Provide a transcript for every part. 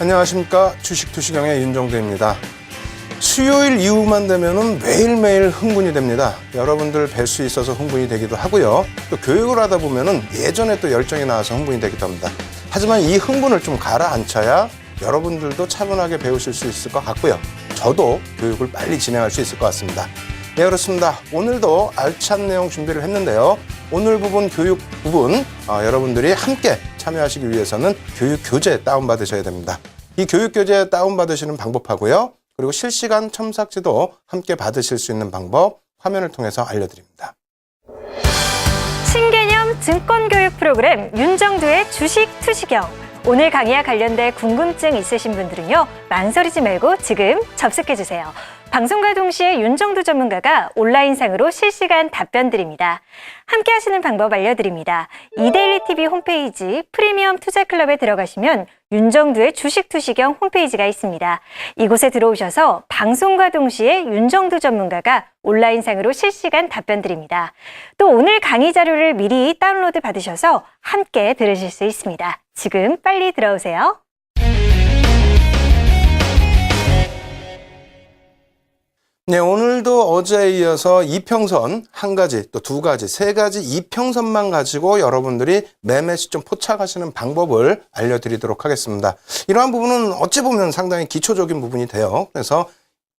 안녕하십니까. 주식투시경의 윤정두입니다. 수요일 이후만 되면은 매일매일 흥분이 됩니다. 여러분들 뵐 수 있어서 흥분이 되기도 하고요. 또 교육을 하다 보면은 예전에 또 열정이 나와서 흥분이 되기도 합니다. 하지만 이 흥분을 좀 가라앉혀야 여러분들도 차분하게 배우실 수 있을 것 같고요. 저도 교육을 빨리 진행할 수 있을 것 같습니다. 네, 그렇습니다. 오늘도 알찬 내용 준비를 했는데요. 오늘 부분 교육 부분 여러분들이 함께 참여하시기 위해서는 교육 교재 다운받으셔야 됩니다. 이 교육 교재 다운받으시는 방법하고요. 그리고 실시간 첨삭지도 함께 받으실 수 있는 방법 화면을 통해서 알려드립니다. 신개념 증권교육 프로그램 윤정두의 주식 투시경. 오늘 강의와 관련된 궁금증 있으신 분들은요. 망설이지 말고 지금 접속해주세요. 방송과 동시에 윤정두 전문가가 온라인상으로 실시간 답변 드립니다. 함께 하시는 방법 알려드립니다. 이데일리TV 홈페이지 프리미엄 투자클럽에 들어가시면 윤정두의 주식 투시경 홈페이지가 있습니다. 이곳에 들어오셔서 방송과 동시에 윤정두 전문가가 온라인상으로 실시간 답변 드립니다. 또 오늘 강의 자료를 미리 다운로드 받으셔서 함께 들으실 수 있습니다. 지금 빨리 들어오세요. 네, 오늘도 어제에 이어서 이평선 한 가지, 또 두 가지, 세 가지 이평선만 가지고 여러분들이 매매 시점 포착하시는 방법을 알려드리도록 하겠습니다. 이러한 부분은 어찌 보면 상당히 기초적인 부분이 돼요. 그래서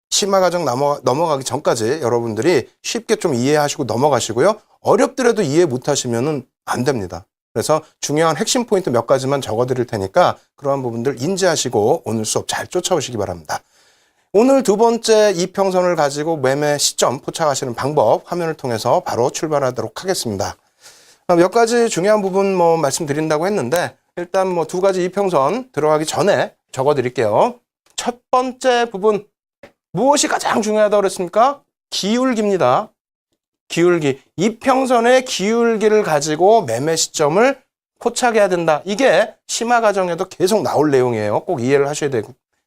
심화 과정 넘어가기 전까지 여러분들이 쉽게 좀 이해하시고 넘어가시고요. 어렵더라도 이해 못하시면 안 됩니다. 그래서 중요한 핵심 포인트 몇 가지만 적어드릴 테니까 그러한 부분들 인지하시고 오늘 수업 잘 쫓아오시기 바랍니다. 오늘 두 번째 이평선을 가지고 매매 시점 포착하시는 방법 화면을 통해서 바로 출발하도록 하겠습니다. 몇 가지 중요한 부분 말씀드린다고 했는데 일단 두 가지 이평선 들어가기 전에 적어드릴게요. 첫 번째 부분 무엇이 가장 중요하다고 그랬습니까? 기울기입니다. 기울기. 이평선의 기울기를 가지고 매매 시점을 포착해야 된다. 이게 심화 과정에도 계속 나올 내용이에요. 꼭 이해를 하셔야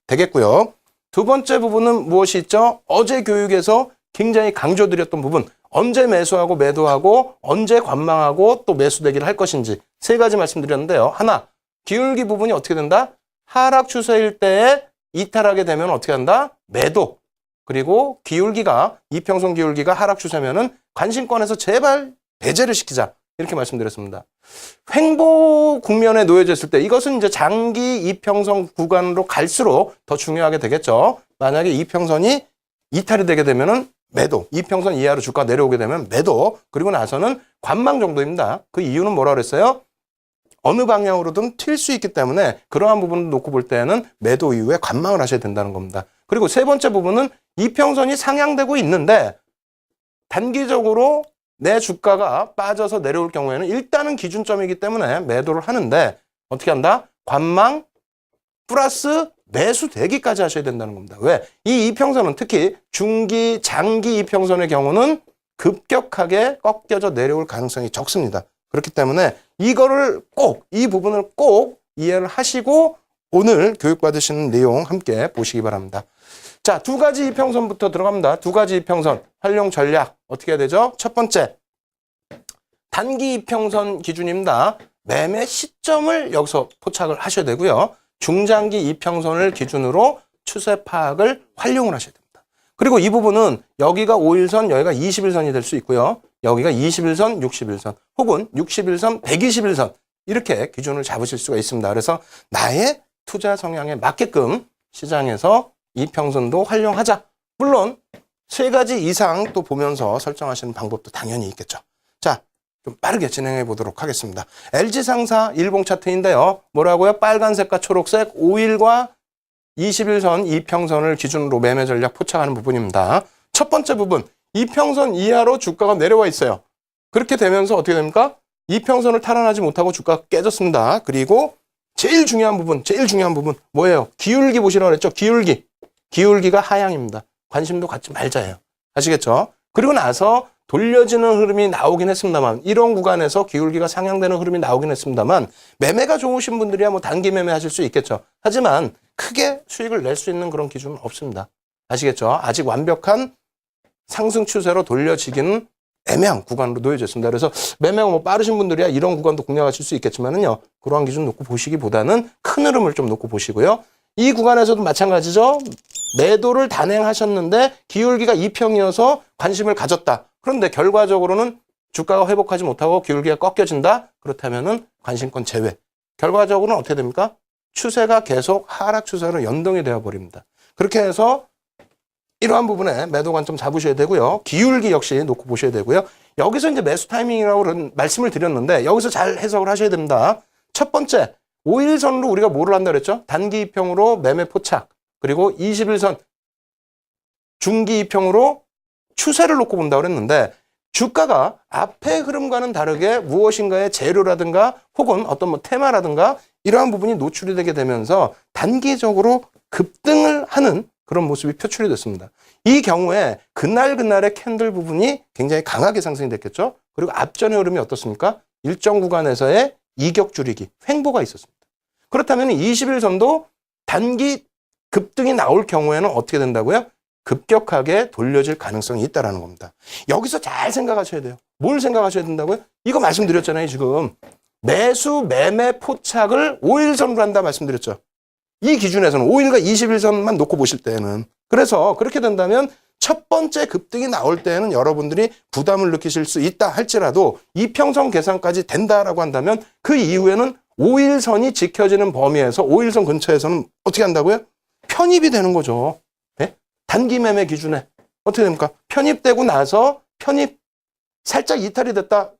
되겠고요. 두 번째 부분은 무엇이 있죠? 어제 교육에서 굉장히 강조드렸던 부분. 언제 매수하고 매도하고 언제 관망하고 또 매수대기를 할 것인지 세 가지 말씀드렸는데요. 하나, 기울기 부분이 어떻게 된다? 하락 추세일 때에 이탈하게 되면 어떻게 한다? 매도. 그리고 기울기가 이평선 기울기가 하락 추세면은 관심권에서 제발 배제를 시키자. 이렇게 말씀드렸습니다. 횡보 국면에 놓여져 있을 때 이것은 이제 장기 이평선 구간으로 갈수록 더 중요하게 되겠죠. 만약에 이평선이 이탈이 되게 되면은 매도, 이평선 이하로 주가 내려오게 되면 매도, 그리고 나서는 관망 정도입니다. 그 이유는 뭐라 그랬어요? 어느 방향으로든 튈 수 있기 때문에 그러한 부분을 놓고 볼 때는 매도 이후에 관망을 하셔야 된다는 겁니다. 그리고 세 번째 부분은 이평선이 상향되고 있는데 단기적으로 내 주가가 빠져서 내려올 경우에는 일단은 기준점이기 때문에 매도를 하는데 어떻게 한다? 관망 플러스 매수 대기까지 하셔야 된다는 겁니다. 왜? 이 이평선은 특히 중기, 장기 이평선의 경우는 급격하게 꺾여져 내려올 가능성이 적습니다. 그렇기 때문에 이거를 꼭, 이 부분을 꼭 이해를 하시고 오늘 교육받으시는 내용 함께 보시기 바랍니다. 자, 두 가지 이평선부터 들어갑니다. 두 가지 이평선 활용 전략 어떻게 해야 되죠? 첫 번째, 단기 이평선 기준입니다. 매매 시점을 여기서 포착을 하셔야 되고요. 중장기 이평선을 기준으로 추세 파악을 활용을 하셔야 됩니다. 그리고 이 부분은 여기가 5일선, 여기가 20일선이 될 수 있고요. 여기가 20일선, 60일선 혹은 60일선, 120일선 이렇게 기준을 잡으실 수가 있습니다. 그래서 나의 투자 성향에 맞게끔 시장에서 이평선도 활용하자. 물론 세 가지 이상 또 보면서 설정하시는 방법도 당연히 있겠죠. 자, 좀 빠르게 진행해 보도록 하겠습니다. LG상사 일봉 차트인데요. 뭐라고요? 빨간색과 초록색 5일과 20일선 이평선을 기준으로 매매 전략 포착하는 부분입니다. 첫 번째 부분, 이평선 이하로 주가가 내려와 있어요. 그렇게 되면서 어떻게 됩니까? 이평선을 탈환하지 못하고 주가가 깨졌습니다. 그리고 제일 중요한 부분 뭐예요? 기울기 보시라고 그랬죠? 기울기가 하향입니다. 관심도 갖지 말자예요. 아시겠죠? 그리고 나서 돌려지는 흐름이 나오긴 했습니다만 이런 구간에서 기울기가 상향되는 흐름이 나오긴 했습니다만 매매가 좋으신 분들이야 단기 매매 하실 수 있겠죠. 하지만 크게 수익을 낼 수 있는 그런 기준은 없습니다. 아시겠죠? 아직 완벽한 상승 추세로 돌려지기는 애매한 구간으로 놓여져 있습니다. 그래서 매매가 빠르신 분들이야 이런 구간도 공략하실 수 있겠지만은요. 그러한 기준 놓고 보시기보다는 큰 흐름을 좀 놓고 보시고요. 이 구간에서도 마찬가지죠. 매도를 단행하셨는데 기울기가 2평이어서 관심을 가졌다. 그런데 결과적으로는 주가가 회복하지 못하고 기울기가 꺾여진다. 그렇다면은 관심권 제외. 결과적으로는 어떻게 됩니까? 추세가 계속 하락 추세로 연동이 되어 버립니다. 그렇게 해서 이러한 부분에 매도 관점 잡으셔야 되고요. 기울기 역시 놓고 보셔야 되고요. 여기서 이제 매수 타이밍이라고 그런 말씀을 드렸는데 여기서 잘 해석을 하셔야 됩니다. 첫 번째, 5일선으로 우리가 뭐를 한다 그랬죠? 단기 2평으로 매매 포착. 그리고 21선 중기 2평으로 추세를 놓고 본다고 그랬는데 주가가 앞의 흐름과는 다르게 무엇인가의 재료라든가 혹은 어떤 뭐 테마라든가 이러한 부분이 노출이 되게 되면서 단기적으로 급등을 하는 그런 모습이 표출이 됐습니다. 이 경우에 그날의 캔들 부분이 굉장히 강하게 상승이 됐겠죠. 그리고 앞전의 흐름이 어떻습니까? 일정 구간에서의 이격 줄이기, 횡보가 있었습니다. 그렇다면 21선도 단기 급등이 나올 경우에는 어떻게 된다고요? 급격하게 돌려질 가능성이 있다는 겁니다. 여기서 잘 생각하셔야 돼요. 뭘 생각하셔야 된다고요? 이거 말씀드렸잖아요, 지금. 매수, 매매 포착을 5일선으로 한다 말씀드렸죠. 이 기준에서는 5일과 21선만 놓고 보실 때는. 그래서 그렇게 된다면 첫 번째 급등이 나올 때는 여러분들이 부담을 느끼실 수 있다 할지라도 이평선 계산까지 된다라고 한다면 그 이후에는 5일선이 지켜지는 범위에서 5일선 근처에서는 어떻게 한다고요? 편입이 되는 거죠. 네? 단기 매매 기준에 어떻게 됩니까? 편입되고 나서 편입 살짝 이탈이 됐다.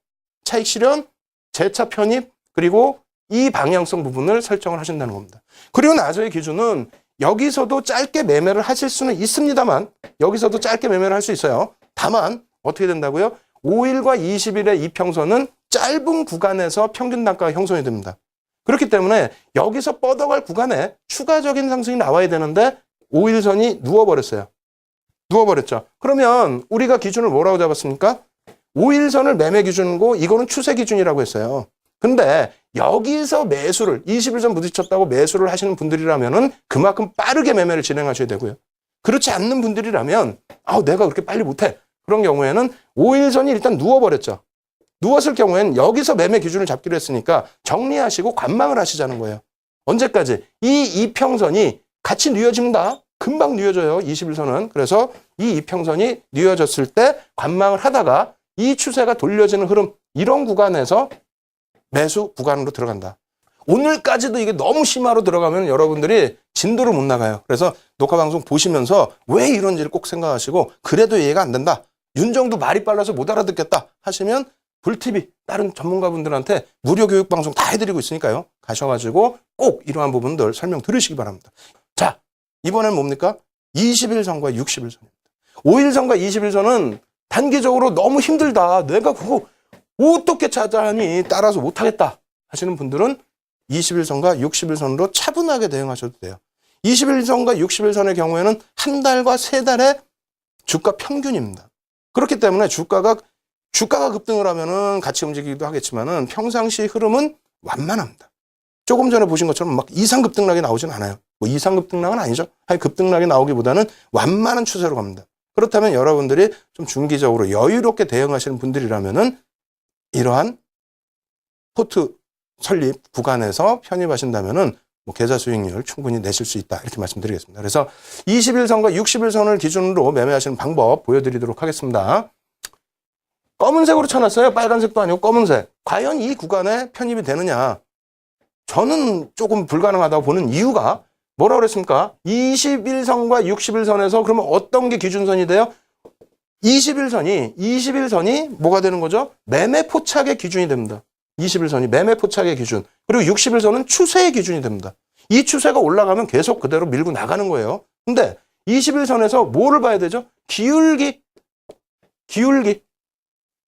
차익 실현, 재차 편입, 그리고 이 방향성 부분을 설정을 하신다는 겁니다. 그리고 나서의 기준은 여기서도 짧게 매매를 하실 수는 있습니다만 여기서도 짧게 매매를 할 수 있어요. 다만 어떻게 된다고요? 5일과 20일의 이평선은 짧은 구간에서 평균 단가가 형성이 됩니다. 그렇기 때문에 여기서 뻗어갈 구간에 추가적인 상승이 나와야 되는데 5일선이 누워버렸어요. 누워버렸죠. 그러면 우리가 기준을 뭐라고 잡았습니까? 5일선을 매매 기준이고 이거는 추세 기준이라고 했어요. 근데 여기서 매수를 21선 부딪혔다고 매수를 하시는 분들이라면은 그만큼 빠르게 매매를 진행하셔야 되고요. 그렇지 않는 분들이라면 내가 그렇게 빨리 못해. 그런 경우에는 5일선이 일단 누워버렸죠. 누웠을 경우에는 여기서 매매 기준을 잡기로 했으니까 정리하시고 관망을 하시자는 거예요. 언제까지? 이 이평선이 같이 뉘어집니다. 금방 뉘어져요. 21선은. 그래서 이 이평선이 뉘어졌을 때 관망을 하다가 이 추세가 돌려지는 흐름 이런 구간에서 매수 구간으로 들어간다. 오늘까지도 이게 너무 심화로 들어가면 여러분들이 진도를 못 나가요. 그래서 녹화방송 보시면서 왜 이런지를 꼭 생각하시고 그래도 이해가 안 된다. 윤정도 말이 빨라서 못 알아듣겠다 하시면 불TV 다른 전문가분들한테 무료 교육 방송 다 해드리고 있으니까요. 가셔가지고 꼭 이러한 부분들 설명 들으시기 바랍니다. 자, 이번엔 뭡니까? 21선과 60일선입니다. 5일선과 21선은 단기적으로 너무 힘들다. 내가 그거 어떻게 찾아하니 따라서 못하겠다 하시는 분들은 21선과 60일선으로 차분하게 대응하셔도 돼요. 21선과 60일선의 경우에는 한 달과 세 달의 주가 평균입니다. 그렇기 때문에 주가가 급등을 하면은 같이 움직이기도 하겠지만은 평상시 흐름은 완만합니다. 조금 전에 보신 것처럼 막 이상 급등락이 나오진 않아요. 뭐 이상 급등락은 아니죠. 급등락이 나오기보다는 완만한 추세로 갑니다. 그렇다면 여러분들이 좀 중기적으로 여유롭게 대응하시는 분들이라면은 이러한 포트 설립 구간에서 편입하신다면은 뭐 계좌 수익률 충분히 내실 수 있다 이렇게 말씀드리겠습니다. 그래서 21선과 60일선을 기준으로 매매하시는 방법 보여드리도록 하겠습니다. 검은색으로 쳐놨어요. 빨간색도 아니고 검은색. 과연 이 구간에 편입이 되느냐? 저는 조금 불가능하다고 보는 이유가 뭐라고 그랬습니까? 21선과 60일선에서 그러면 어떤 게 기준선이 돼요? 21선이 뭐가 되는 거죠? 매매 포착의 기준이 됩니다. 21선이 매매 포착의 기준. 그리고 60일선은 추세의 기준이 됩니다. 이 추세가 올라가면 계속 그대로 밀고 나가는 거예요. 근데 21선에서 뭐를 봐야 되죠? 기울기.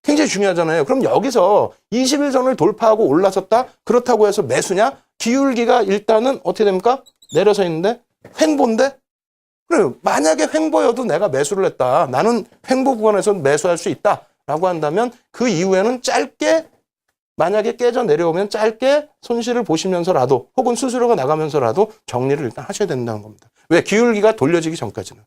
굉장히 중요하잖아요. 그럼 여기서 21선을 돌파하고 올라섰다? 그렇다고 해서 매수냐? 기울기가 일단은 어떻게 됩니까? 내려서 있는데 횡보인데? 그래요. 만약에 횡보여도 내가 매수를 했다. 나는 횡보 구간에서 매수할 수 있다. 라고 한다면 그 이후에는 짧게 만약에 깨져 내려오면 짧게 손실을 보시면서라도 혹은 수수료가 나가면서라도 정리를 일단 하셔야 된다는 겁니다. 왜? 기울기가 돌려지기 전까지는.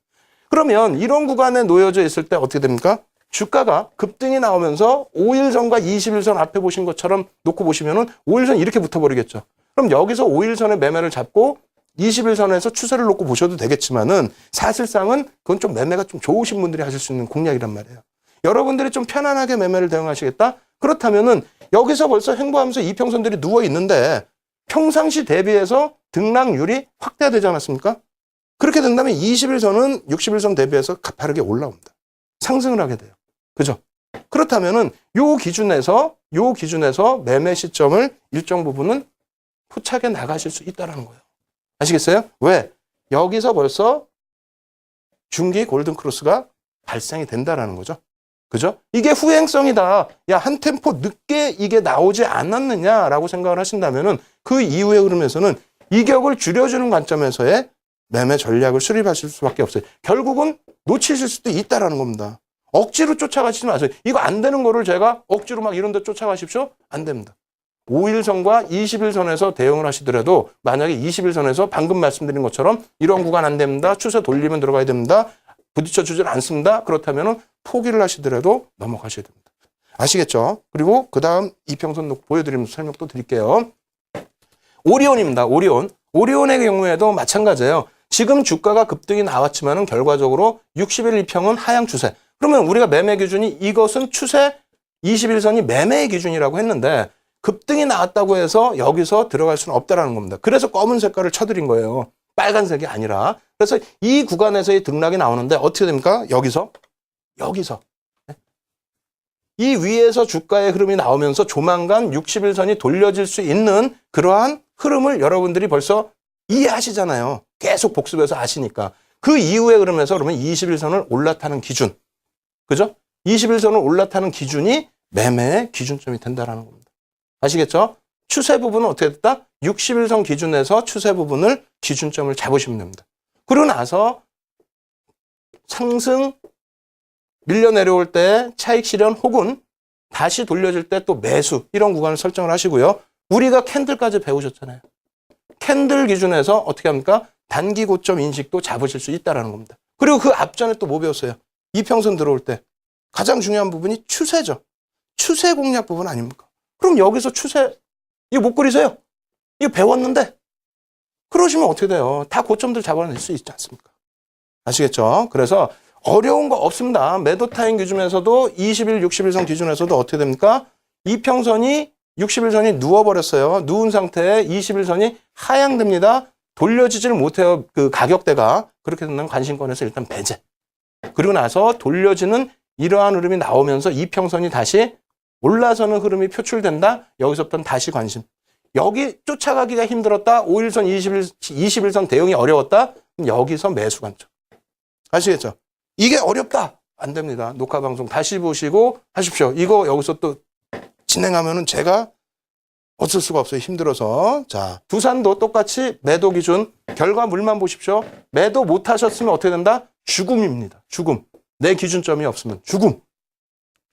그러면 이런 구간에 놓여져 있을 때 어떻게 됩니까? 주가가 급등이 나오면서 5일선과 21선 앞에 보신 것처럼 놓고 보시면은 5일선 이렇게 붙어버리겠죠. 그럼 여기서 5일선의 매매를 잡고 21선에서 추세를 놓고 보셔도 되겠지만은 사실상은 그건 좀 매매가 좀 좋으신 분들이 하실 수 있는 공략이란 말이에요. 여러분들이 좀 편안하게 매매를 대응하시겠다? 그렇다면은 여기서 벌써 횡보하면서 이평선들이 누워 있는데 평상시 대비해서 등락률이 확대되지 않았습니까? 그렇게 된다면 21선은 61선 대비해서 가파르게 올라옵니다. 상승을 하게 돼요. 그죠? 그렇다면은 요 기준에서 매매 시점을 일정 부분은 포착해 나가실 수 있다는 거예요. 아시겠어요? 왜? 여기서 벌써 중기 골든크로스가 발생이 된다라는 거죠. 그죠? 이게 후행성이다. 야, 한 템포 늦게 이게 나오지 않았느냐라고 생각을 하신다면은 그 이후의 흐름에서는 이격을 줄여주는 관점에서의 매매 전략을 수립하실 수밖에 없어요. 결국은 놓치실 수도 있다라는 겁니다. 억지로 쫓아가시지 마세요. 이거 안 되는 거를 제가 억지로 막 이런 데 쫓아가십시오? 안 됩니다. 5일선과 21선에서 대응을 하시더라도 만약에 21선에서 방금 말씀드린 것처럼 이런 구간 안 됩니다. 추세 돌리면 들어가야 됩니다. 부딪혀 주질 않습니다. 그렇다면 포기를 하시더라도 넘어가셔야 됩니다. 아시겠죠? 그리고 그 다음 이평선 보여드리면서 설명 또 드릴게요. 오리온입니다. 오리온의 경우에도 마찬가지예요. 지금 주가가 급등이 나왔지만은 결과적으로 60일 이평은 하향 추세. 그러면 우리가 매매 기준이 이것은 추세 21선이 매매의 기준이라고 했는데 급등이 나왔다고 해서 여기서 들어갈 수는 없다라는 겁니다. 그래서 검은 색깔을 쳐드린 거예요. 빨간색이 아니라. 그래서 이 구간에서의 등락이 나오는데 어떻게 됩니까? 여기서 이 위에서 주가의 흐름이 나오면서 조만간 60일선이 돌려질 수 있는 그러한 흐름을 여러분들이 벌써 이해하시잖아요. 계속 복습해서 아시니까. 그 이후에 그러면서 그러면 21선을 올라타는 기준. 그죠? 21선을 올라타는 기준이 매매의 기준점이 된다라는 겁니다. 아시겠죠? 추세 부분은 어떻게 됐다? 60일선 기준에서 추세 부분을 기준점을 잡으시면 됩니다. 그러고 나서 상승 밀려 내려올 때 차익 실현 혹은 다시 돌려질 때 또 매수 이런 구간을 설정을 하시고요. 우리가 캔들까지 배우셨잖아요. 캔들 기준에서 어떻게 합니까? 단기 고점 인식도 잡으실 수 있다는 겁니다. 그리고 그 앞전에 또 뭐 배웠어요? 이평선 들어올 때 가장 중요한 부분이 추세죠. 추세 공략 부분 아닙니까? 그럼 여기서 추세 이거 못 그리세요? 이거 배웠는데 그러시면 어떻게 돼요? 다 고점들 잡아낼 수 있지 않습니까? 아시겠죠? 그래서 어려운 거 없습니다. 매도 타임 기준에서도 20일, 60일선 기준에서도 어떻게 됩니까? 이평선이 60일선이 누워버렸어요. 누운 상태에 21선이 하향됩니다. 돌려지지를 못해요. 그 가격대가. 그렇게 된다면 관심권에서 일단 배제. 그리고 나서 돌려지는 이러한 흐름이 나오면서 이평선이 다시 올라서는 흐름이 표출된다. 여기서부터는 다시 관심. 여기 쫓아가기가 힘들었다. 5일선, 21선 대응이 어려웠다. 그럼 여기서 매수 관점. 아시겠죠? 이게 어렵다. 안 됩니다. 녹화 방송 다시 보시고 하십시오. 이거 여기서 또 진행하면은 제가 어쩔 수가 없어요. 힘들어서. 자, 두산도 똑같이 매도 기준 결과물만 보십시오. 매도 못 하셨으면 어떻게 된다? 죽음입니다. 죽음. 내 기준점이 없으면 죽음.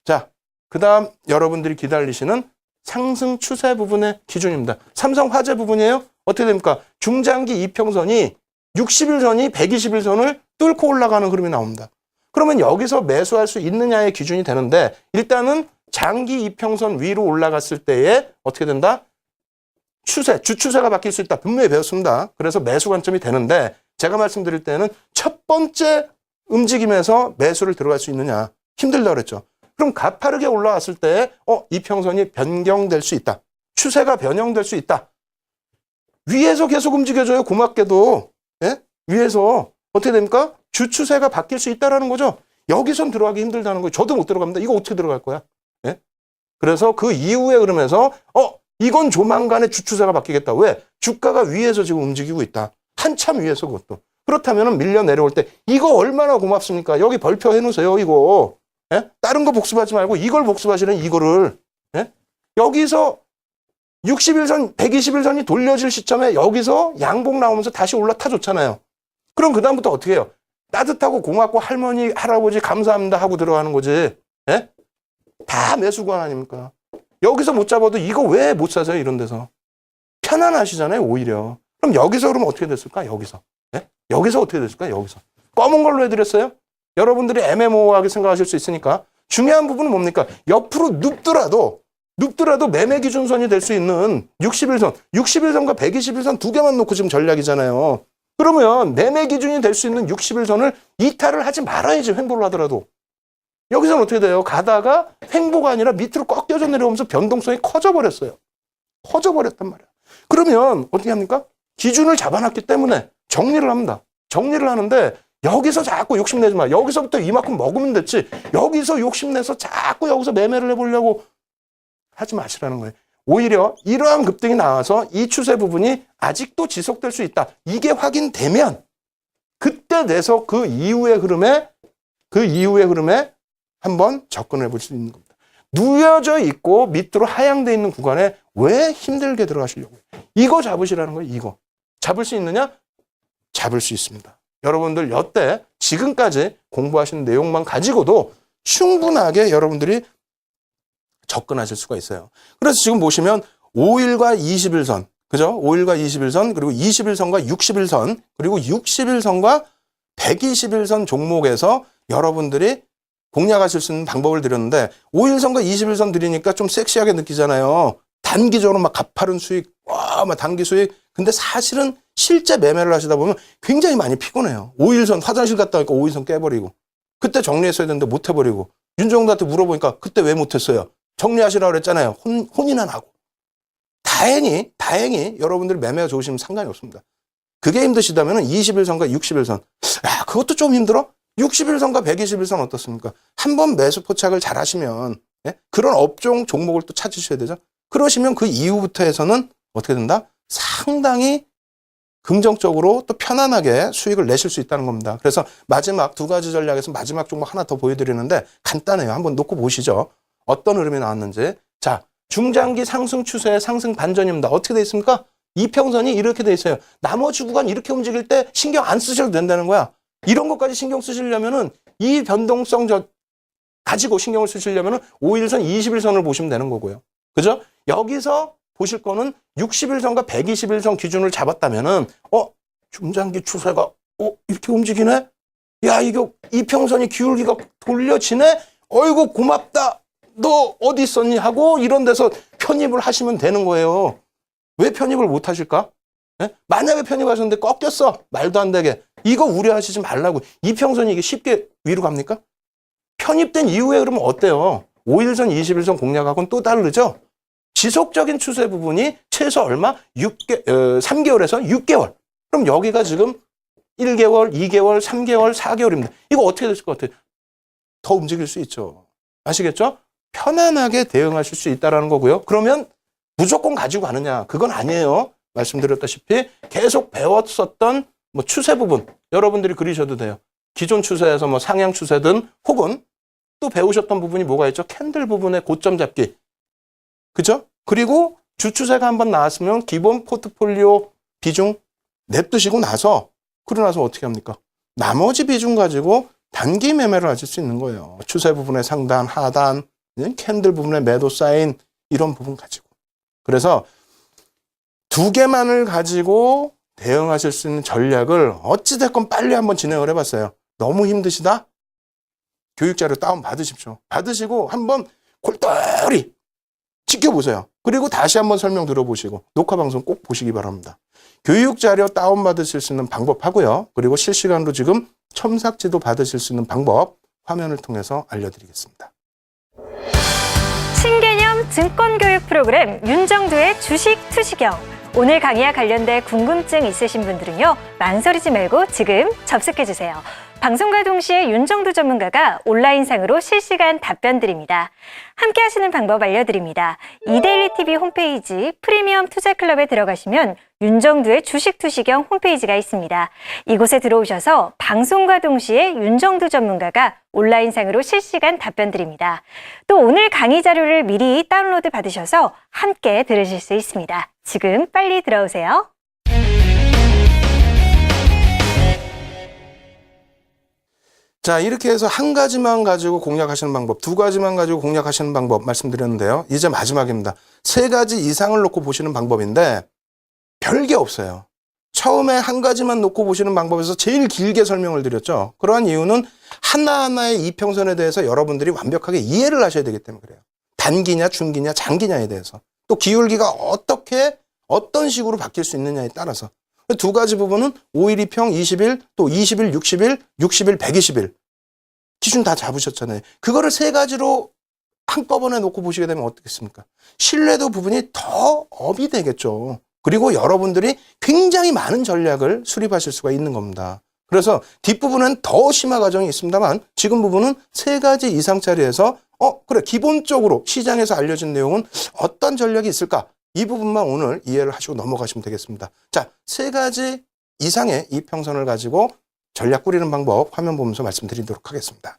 자, 그 다음 여러분들이 기다리시는 상승 추세 부분의 기준입니다. 삼성화재 부분이에요. 어떻게 됩니까? 중장기 이평선이 60일선이 120일선을 뚫고 올라가는 흐름이 나옵니다. 그러면 여기서 매수할 수 있느냐의 기준이 되는데 일단은 장기 이평선 위로 올라갔을 때에 어떻게 된다? 추세, 주추세가 바뀔 수 있다. 분명히 배웠습니다. 그래서 매수 관점이 되는데 제가 말씀드릴 때는 첫 번째 움직임에서 매수를 들어갈 수 있느냐. 힘들다 그랬죠. 그럼 가파르게 올라왔을 때 이평선이 변경될 수 있다. 추세가 변형될 수 있다. 위에서 계속 움직여줘요. 고맙게도. 예? 위에서 어떻게 됩니까? 주추세가 바뀔 수 있다는 거죠. 여기선 들어가기 힘들다는 거예요. 저도 못 들어갑니다. 이거 어떻게 들어갈 거야? 예? 그래서 그 이후에 그러면서 이건 조만간에 주추세가 바뀌겠다. 왜? 주가가 위에서 지금 움직이고 있다. 한참 위에서 그것도. 그렇다면 밀려 내려올 때 이거 얼마나 고맙습니까? 여기 벌표 해놓으세요. 이거. 예? 다른 거 복습하지 말고 이걸 복습하시는 이거를. 예? 여기서 60일선, 120일선이 돌려질 시점에 여기서 양봉 나오면서 다시 올라타 줬잖아요. 그럼 그 다음부터 어떻게 해요? 따뜻하고 고맙고 할머니, 할아버지 감사합니다 하고 들어가는 거지. 예? 다 매수관 아닙니까? 여기서 못 잡아도 이거 왜 못 사세요? 이런 데서. 편안하시잖아요, 오히려. 그럼 여기서 그러면 어떻게 됐을까? 여기서. 예? 여기서 어떻게 됐을까? 여기서. 검은 걸로 해드렸어요? 여러분들이 애매모호하게 생각하실 수 있으니까. 중요한 부분은 뭡니까? 옆으로 눕더라도 눕더라도 매매 기준선이 될 수 있는 61선, 61선과 121선 두 개만 놓고 지금 전략이잖아요. 그러면 매매 기준이 될 수 있는 61선을 이탈을 하지 말아야지, 횡보를 하더라도. 여기서는 어떻게 돼요? 가다가 횡보가 아니라 밑으로 꺾여져 내려오면서 변동성이 커져버렸어요. 커져버렸단 말이야. 그러면 어떻게 합니까? 기준을 잡아놨기 때문에 정리를 합니다. 정리를 하는데 여기서 자꾸 욕심내지 마. 여기서부터 이만큼 먹으면 됐지. 여기서 욕심내서 자꾸 여기서 매매를 해보려고 하지 마시라는 거예요. 오히려 이러한 급등이 나와서 이 추세 부분이 아직도 지속될 수 있다. 이게 확인되면 그때 내서 그 이후의 흐름에 한번 접근해 볼 수 있는 겁니다. 누워져 있고 밑으로 하향돼 있는 구간에 왜 힘들게 들어가시려고요? 이거 잡으시라는 거예요. 이거. 잡을 수 있느냐? 잡을 수 있습니다. 여러분들 여태 지금까지 공부하신 내용만 가지고도 충분하게 여러분들이 접근하실 수가 있어요. 그래서 지금 보시면 5일과 21선, 그죠? 5일과 21선, 그리고 21선과 61선, 그리고 61선과 121선 종목에서 여러분들이 공략하실 수 있는 방법을 드렸는데 5일선과 21선 드리니까 좀 섹시하게 느끼잖아요. 단기적으로 막 가파른 수익, 막 단기 수익. 근데 사실은 실제 매매를 하시다 보면 굉장히 많이 피곤해요. 5일선 화장실 갔다 오니까 5일선 깨버리고 그때 정리했어야 되는데 못 해버리고 윤정도한테 물어보니까 그때 왜 못했어요? 정리하시라고 그랬잖아요. 혼이나 나고. 다행히 여러분들이 매매가 좋으시면 상관이 없습니다. 그게 힘드시다면 21선과 61선. 야, 그것도 좀 힘들어? 61선과 121선 어떻습니까? 한번 매수 포착을 잘 하시면 그런 업종 종목을 또 찾으셔야 되죠. 그러시면 그 이후부터 해서는 어떻게 된다? 상당히 긍정적으로 또 편안하게 수익을 내실 수 있다는 겁니다. 그래서 마지막 두 가지 전략에서 마지막 종목 하나 더 보여드리는데 간단해요. 한번 놓고 보시죠. 어떤 흐름이 나왔는지. 자, 중장기 상승 추세의 상승 반전입니다. 어떻게 돼 있습니까? 이평선이 이렇게 돼 있어요. 나머지 구간 이렇게 움직일 때 신경 안 쓰셔도 된다는 거야. 이런 것까지 신경 쓰시려면은 이 변동성 가지고 신경을 쓰시려면은 5일선, 21선을 보시면 되는 거고요. 그죠? 여기서 보실 거는 61선과 121선 기준을 잡았다면은 중장기 추세가 이렇게 움직이네? 야, 이거 이평선이 기울기가 돌려지네? 어이구 고맙다. 너 어디 있었니? 하고 이런 데서 편입을 하시면 되는 거예요. 왜 편입을 못 하실까? 만약에 편입하셨는데 꺾였어. 말도 안 되게. 이거 우려하시지 말라고. 이평선이 이게 쉽게 위로 갑니까? 편입된 이후에 그러면 어때요? 5일선, 21선 공략하고는 또 다르죠? 지속적인 추세 부분이 최소 얼마? 3개월에서 6개월. 그럼 여기가 지금 1개월, 2개월, 3개월, 4개월입니다. 이거 어떻게 됐을 것 같아요? 더 움직일 수 있죠. 아시겠죠? 편안하게 대응하실 수 있다는 거고요. 그러면 무조건 가지고 가느냐? 그건 아니에요. 말씀드렸다시피 계속 배웠었던 추세 부분 여러분들이 그리셔도 돼요. 기존 추세에서 상향 추세든 혹은 또 배우셨던 부분이 뭐가 있죠? 캔들 부분의 고점 잡기. 그죠? 그리고 주추세가 한번 나왔으면 기본 포트폴리오 비중 냅두시고 나서 그러고 나서 어떻게 합니까? 나머지 비중 가지고 단기 매매를 하실 수 있는 거예요. 추세 부분의 상단, 하단, 캔들 부분의 매도 사인 이런 부분 가지고. 그래서 두 개만을 가지고 대응하실 수 있는 전략을 어찌됐건 빨리 한번 진행을 해봤어요. 너무 힘드시다? 교육자료 다운 받으십시오. 받으시고 한번 골똘히 지켜보세요. 그리고 다시 한번 설명 들어보시고 녹화방송 꼭 보시기 바랍니다. 교육자료 다운 받으실 수 있는 방법 하고요. 그리고 실시간으로 지금 첨삭지도 받으실 수 있는 방법 화면을 통해서 알려드리겠습니다. 신개념 증권교육 프로그램 윤정두의 주식 투시경. 오늘 강의와 관련된 궁금증 있으신 분들은요. 망설이지 말고 지금 접속해주세요. 방송과 동시에 윤정두 전문가가 온라인상으로 실시간 답변 드립니다. 함께 하시는 방법 알려드립니다. 이데일리TV 홈페이지 프리미엄 투자클럽에 들어가시면 윤정두의 주식 투시경 홈페이지가 있습니다. 이곳에 들어오셔서 방송과 동시에 윤정두 전문가가 온라인상으로 실시간 답변 드립니다. 또 오늘 강의 자료를 미리 다운로드 받으셔서 함께 들으실 수 있습니다. 지금 빨리 들어오세요. 자, 이렇게 해서 한 가지만 가지고 공략하시는 방법, 두 가지만 가지고 공략하시는 방법 말씀드렸는데요. 이제 마지막입니다. 세 가지 이상을 놓고 보시는 방법인데 별게 없어요. 처음에 한 가지만 놓고 보시는 방법에서 제일 길게 설명을 드렸죠. 그러한 이유는 하나하나의 이평선에 대해서 여러분들이 완벽하게 이해를 하셔야 되기 때문에 그래요. 단기냐, 중기냐, 장기냐에 대해서. 또 기울기가 어떤 식으로 바뀔 수 있느냐에 따라서. 두 가지 부분은 5일 2평, 20일, 또 20일, 60일, 60일, 120일. 기준 다 잡으셨잖아요. 그거를 세 가지로 한꺼번에 놓고 보시게 되면 어떻겠습니까? 신뢰도 부분이 더 업이 되겠죠. 그리고 여러분들이 굉장히 많은 전략을 수립하실 수가 있는 겁니다. 그래서 뒷부분은 더 심화 과정이 있습니다만 지금 부분은 세 가지 이상짜리에서 그래 기본적으로 시장에서 알려진 내용은 어떤 전략이 있을까? 이 부분만 오늘 이해를 하시고 넘어가시면 되겠습니다. 자, 세 가지 이상의 이평선을 가지고 전략 꾸리는 방법 화면 보면서 말씀드리도록 하겠습니다.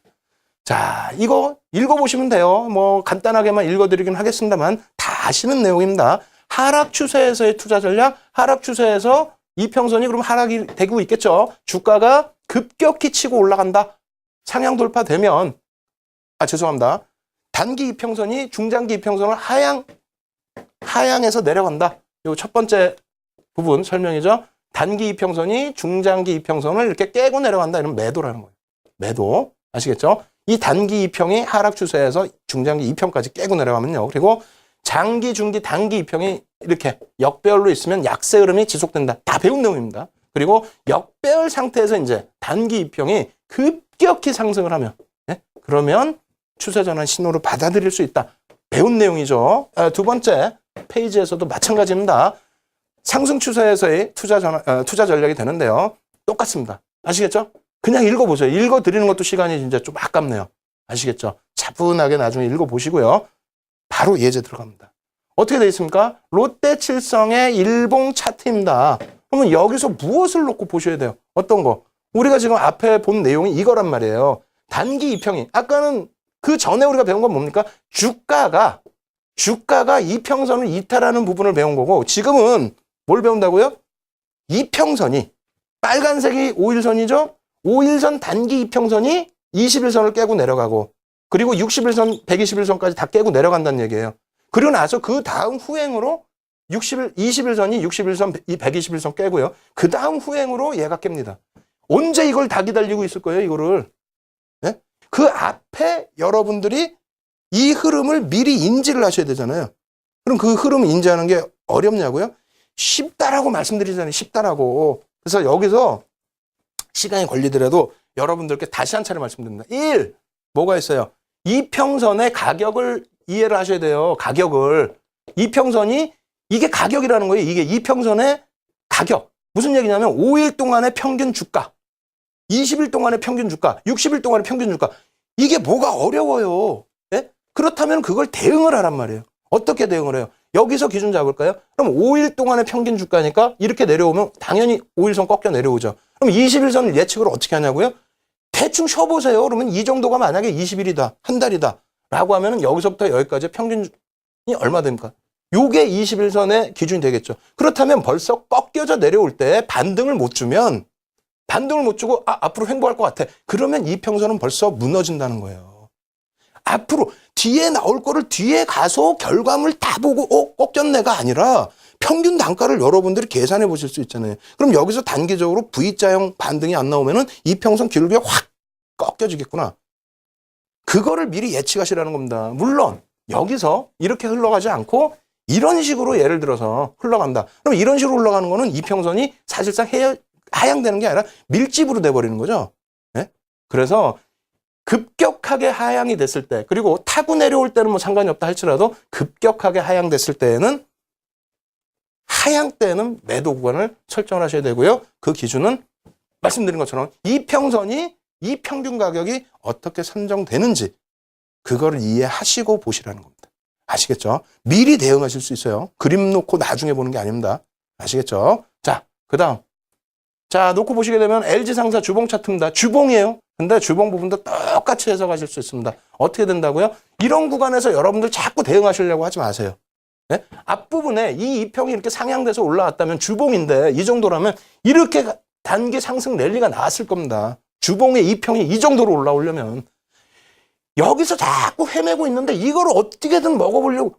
자, 이거 읽어보시면 돼요. 뭐 간단하게만 읽어드리긴 하겠습니다만 다 아시는 내용입니다. 하락 추세에서의 투자 전략, 하락 추세에서 이평선이 그럼 하락이 되고 있겠죠. 주가가 급격히 치고 올라간다. 상향 돌파되면 죄송합니다. 단기 이평선이 중장기 이평선을 하향해서 내려간다. 요 첫 번째 부분 설명이죠. 단기 이평선이 중장기 이평선을 이렇게 깨고 내려간다. 이런 매도라는 거예요. 매도. 아시겠죠? 이 단기 이평이 하락 추세에서 중장기 이평까지 깨고 내려가면요. 그리고 장기, 중기, 단기 이평이 이렇게 역배열로 있으면 약세 흐름이 지속된다. 다 배운 내용입니다. 그리고 역배열 상태에서 이제 단기 이평이 급격히 상승을 하면 그러면 추세 전환 신호를 받아들일 수 있다. 배운 내용이죠. 두 번째 페이지에서도 마찬가지입니다. 상승 추세에서의 투자 전략이 되는데요. 똑같습니다. 아시겠죠? 그냥 읽어보세요. 읽어드리는 것도 시간이 진짜 좀 아깝네요. 아시겠죠? 차분하게 나중에 읽어보시고요. 바로 예제 들어갑니다. 어떻게 되어 있습니까? 롯데칠성의 일봉 차트입니다. 그러면 여기서 무엇을 놓고 보셔야 돼요? 어떤 거? 우리가 지금 앞에 본 내용이 이거란 말이에요. 단기 이평이. 아까는 그 전에 우리가 배운 건 뭡니까? 주가가 이평선을 이탈하는 부분을 배운 거고 지금은 뭘 배운다고요? 이평선이 빨간색이 5일선이죠? 5일선 단기 이평선이 20일선을 깨고 내려가고 그리고 60일선, 120일선까지 다 깨고 내려간다는 얘기예요. 그리고 나서 그 다음 후행으로 20일선이 60일선, 120일선 깨고요. 그 다음 후행으로 얘가 깹니다. 언제 이걸 다 기다리고 있을 거예요, 이거를? 네? 그 앞에 여러분들이 이 흐름을 미리 인지를 하셔야 되잖아요. 그럼 그 흐름을 인지하는 게 어렵냐고요? 쉽다라고 말씀드리잖아요. 쉽다라고. 그래서 여기서 시간이 걸리더라도 여러분들께 다시 한 차례 말씀드립니다. 1. 뭐가 있어요? 이평선의 가격을 이해를 하셔야 돼요. 가격을. 이평선이 이게 가격이라는 거예요. 이게 이평선의 가격. 무슨 얘기냐면 5일 동안의 평균 주가, 20일 동안의 평균 주가, 60일 동안의 평균 주가. 이게 뭐가 어려워요. 예? 그렇다면 그걸 대응을 하란 말이에요. 어떻게 대응을 해요? 여기서 기준 잡을까요? 그럼 5일 동안의 평균 주가니까 이렇게 내려오면 당연히 5일선 꺾여 내려오죠. 그럼 20일선 예측을 어떻게 하냐고요? 대충 쉬어보세요. 그러면 이 정도가 만약에 20일이다, 한 달이다 라고 하면 여기서부터 여기까지 평균이 얼마 됩니까? 요게 21선의 기준이 되겠죠. 그렇다면 벌써 꺾여져 내려올 때 반등을 못 주면 반등을 못 주고 앞으로 횡보할 것 같아. 그러면 이평선은 벌써 무너진다는 거예요. 앞으로 뒤에 나올 거를 뒤에 가서 결과물 다 보고 꺾였네가 아니라 평균 단가를 여러분들이 계산해 보실 수 있잖아요. 그럼 여기서 단기적으로 V자형 반등이 안 나오면은 이평선 기울기가 확 꺾여지겠구나. 그거를 미리 예측하시라는 겁니다. 물론 여기서 이렇게 흘러가지 않고 이런 식으로 예를 들어서 흘러간다. 그럼 이런 식으로 흘러가는 거는 이평선이 사실상 하향되는 게 아니라 밀집으로 돼버리는 거죠. 네? 그래서 급격하게 하향이 됐을 때 그리고 타고 내려올 때는 뭐 상관이 없다 할지라도 급격하게 하향됐을 때에는 하향 때는 매도 구간을 설정을 하셔야 되고요. 그 기준은 말씀드린 것처럼 이평선이 이 평균 가격이 어떻게 선정되는지 그거를 이해하시고 보시라는 겁니다. 아시겠죠? 미리 대응하실 수 있어요. 그림 놓고 나중에 보는 게 아닙니다. 아시겠죠? 자, 그 다음. 자, 놓고 보시게 되면 LG상사 주봉 차트입니다. 주봉이에요. 근데 주봉 부분도 똑같이 해석하실 수 있습니다. 어떻게 된다고요? 이런 구간에서 여러분들 자꾸 대응하시려고 하지 마세요. 네? 앞부분에 이 이평이 이렇게 상향돼서 올라왔다면 주봉인데 이 정도라면 이렇게 단기 상승 랠리가 나왔을 겁니다. 주봉의 이평이 이 정도로 올라오려면 여기서 자꾸 헤매고 있는데 이걸 어떻게든 먹어보려고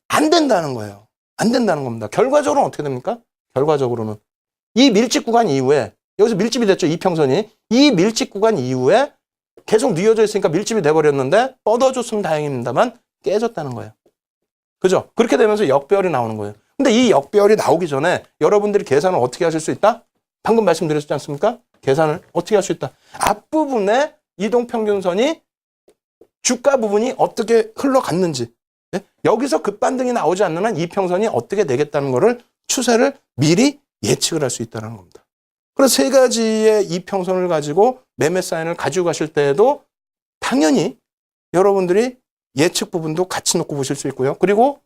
안 된다는 거예요. 안 된다는 겁니다. 결과적으로는 어떻게 됩니까? 결과적으로는 이 밀집 구간 이후에 여기서 밀집이 됐죠. 이평선이. 이 밀집 구간 이후에 계속 뉘어져 있으니까 밀집이 돼버렸는데 뻗어줬으면 다행입니다만 깨졌다는 거예요. 그죠? 그렇게 되면서 역배열이 나오는 거예요. 근데 이 역배열이 나오기 전에 여러분들이 계산을 어떻게 하실 수 있다? 방금 말씀드렸지 않습니까? 계산을 어떻게 할 수 있다? 앞부분에 이동평균선이 주가 부분이 어떻게 흘러갔는지, 예? 여기서 급반등이 나오지 않는 한 이평선이 어떻게 되겠다는 거를 추세를 미리 예측을 할 수 있다는 겁니다. 그래서 세 가지의 이평선을 가지고 매매 사인을 가지고 가실 때에도 당연히 여러분들이 예측 부분도 같이 놓고 보실 수 있고요. 그리고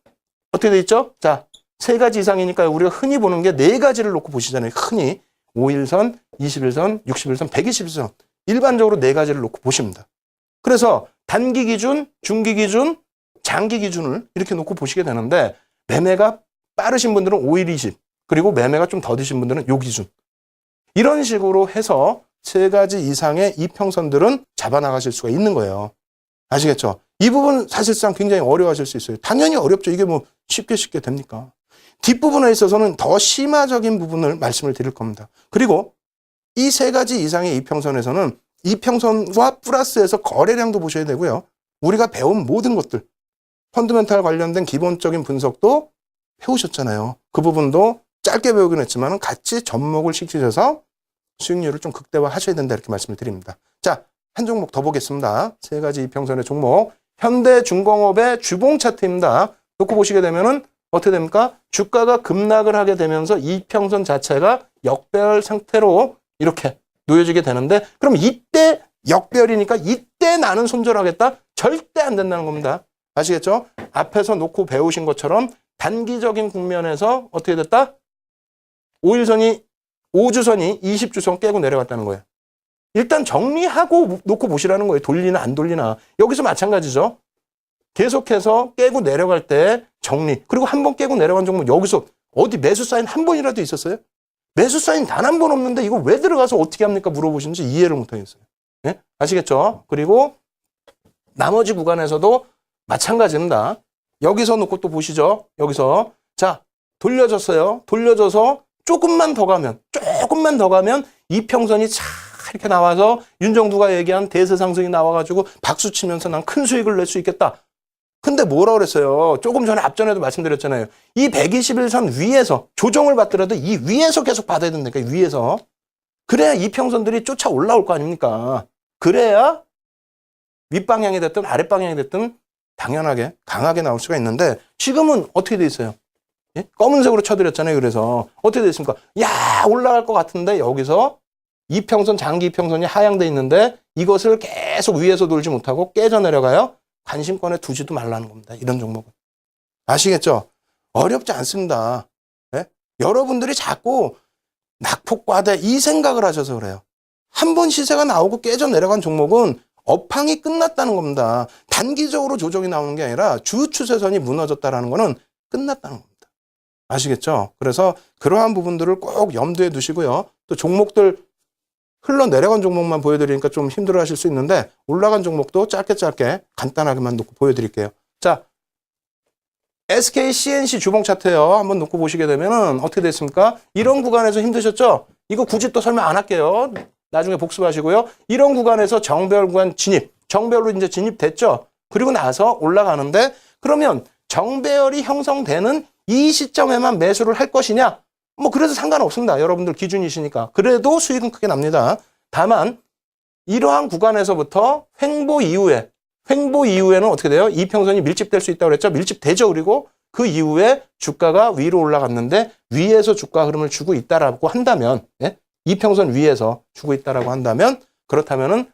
어떻게 돼 있죠? 자, 세 가지 이상이니까 우리가 흔히 보는 게 네 가지를 놓고 보시잖아요. 흔히 5일선, 21선, 61선, 121선 일반적으로 네 가지를 놓고 보십니다. 그래서 단기 기준, 중기 기준, 장기 기준을 이렇게 놓고 보시게 되는데 매매가 빠르신 분들은 5일 20 그리고 매매가 좀 더디신 분들은 요 기준 이런 식으로 해서 세 가지 이상의 이평선들은 잡아나가실 수가 있는 거예요. 아시겠죠? 이 부분 사실상 굉장히 어려워하실 수 있어요. 당연히 어렵죠. 이게 뭐 쉽게 됩니까? 뒷부분에 있어서는 더 심화적인 부분을 말씀을 드릴 겁니다. 그리고 이 세 가지 이상의 이평선에서는 이평선과 플러스해서 거래량도 보셔야 되고요. 우리가 배운 모든 것들, 펀드멘탈 관련된 기본적인 분석도 배우셨잖아요. 그 부분도 짧게 배우긴 했지만 같이 접목을 시키셔서 수익률을 좀 극대화하셔야 된다 이렇게 말씀을 드립니다. 자, 한 종목 더 보겠습니다. 세 가지 이평선의 종목. 현대중공업의 주봉 차트입니다. 놓고 보시게 되면은 어떻게 됩니까? 주가가 급락을 하게 되면서 이평선 자체가 역배열 상태로 이렇게 놓여지게 되는데 그럼 이때 역배열이니까 이때 나는 손절하겠다? 절대 안 된다는 겁니다. 아시겠죠? 앞에서 놓고 배우신 것처럼 단기적인 국면에서 어떻게 됐다? 5일선이 5주선이 20주선 깨고 내려갔다는 거예요. 일단 정리하고 놓고 보시라는 거예요. 돌리나 안 돌리나. 여기서 마찬가지죠. 계속해서 깨고 내려갈 때 정리. 그리고 한 번 깨고 내려간 종목 여기서 어디 매수 사인 한 번이라도 있었어요? 매수 사인 단 한 번 없는데 이거 왜 들어가서 어떻게 합니까? 물어보시는지 이해를 못하겠어요. 네? 아시겠죠? 그리고 나머지 구간에서도 마찬가지입니다. 여기서 놓고 또 보시죠. 여기서 자 돌려졌어요. 돌려져서 조금만 더 가면 이평선이 차 이렇게 나와서 윤정두가 얘기한 대세 상승이 나와가지고 박수 치면서 난 큰 수익을 낼 수 있겠다. 근데 뭐라 그랬어요? 조금 전에 앞전에도 말씀드렸잖아요. 이 121선 위에서 조정을 받더라도 이 위에서 계속 받아야 된다니까. 위에서. 그래야 이평선들이 쫓아 올라올 거 아닙니까? 그래야 윗방향이 됐든 아랫방향이 됐든 당연하게 강하게 나올 수가 있는데 지금은 어떻게 돼 있어요? 예? 검은색으로 쳐드렸잖아요. 그래서 어떻게 돼 있습니까? 야 올라갈 것 같은데 여기서 이평선 장기 이평선이 하향돼 있는데 이것을 계속 위에서 돌지 못하고 깨져 내려가요. 관심권에 두지도 말라는 겁니다. 이런 종목은. 아시겠죠? 어렵지 않습니다. 예? 여러분들이 자꾸 낙폭과대 이 생각을 하셔서 그래요. 한 번 시세가 나오고 깨져 내려간 종목은 업황이 끝났다는 겁니다. 단기적으로 조정이 나오는 게 아니라 주 추세선이 무너졌다는 거는 끝났다는 겁니다. 아시겠죠? 그래서 그러한 부분들을 꼭 염두에 두시고요. 또 종목들 흘러내려간 종목만 보여드리니까 좀 힘들어 하실 수 있는데 올라간 종목도 짧게 간단하게만 놓고 보여드릴게요. 자, SK CNC 주봉 차트요. 한번 놓고 보시게 되면은 어떻게 됐습니까? 이런 구간에서 힘드셨죠? 이거 굳이 또 설명 안 할게요. 나중에 복습하시고요. 이런 구간에서 정배열 구간 진입. 정배열로 이제 진입됐죠? 그리고 나서 올라가는데 그러면 정배열이 형성되는 이 시점에만 매수를 할 것이냐? 뭐 그래도 상관없습니다. 여러분들 기준이시니까. 그래도 수익은 크게 납니다. 다만 이러한 구간에서부터 횡보 이후에는 어떻게 돼요? 이평선이 밀집될 수 있다고 그랬죠? 밀집되죠. 그리고 그 이후에 주가가 위로 올라갔는데 위에서 주가 흐름을 주고 있다라고 한다면 예? 이평선 위에서 주고 있다라고 한다면 그렇다면은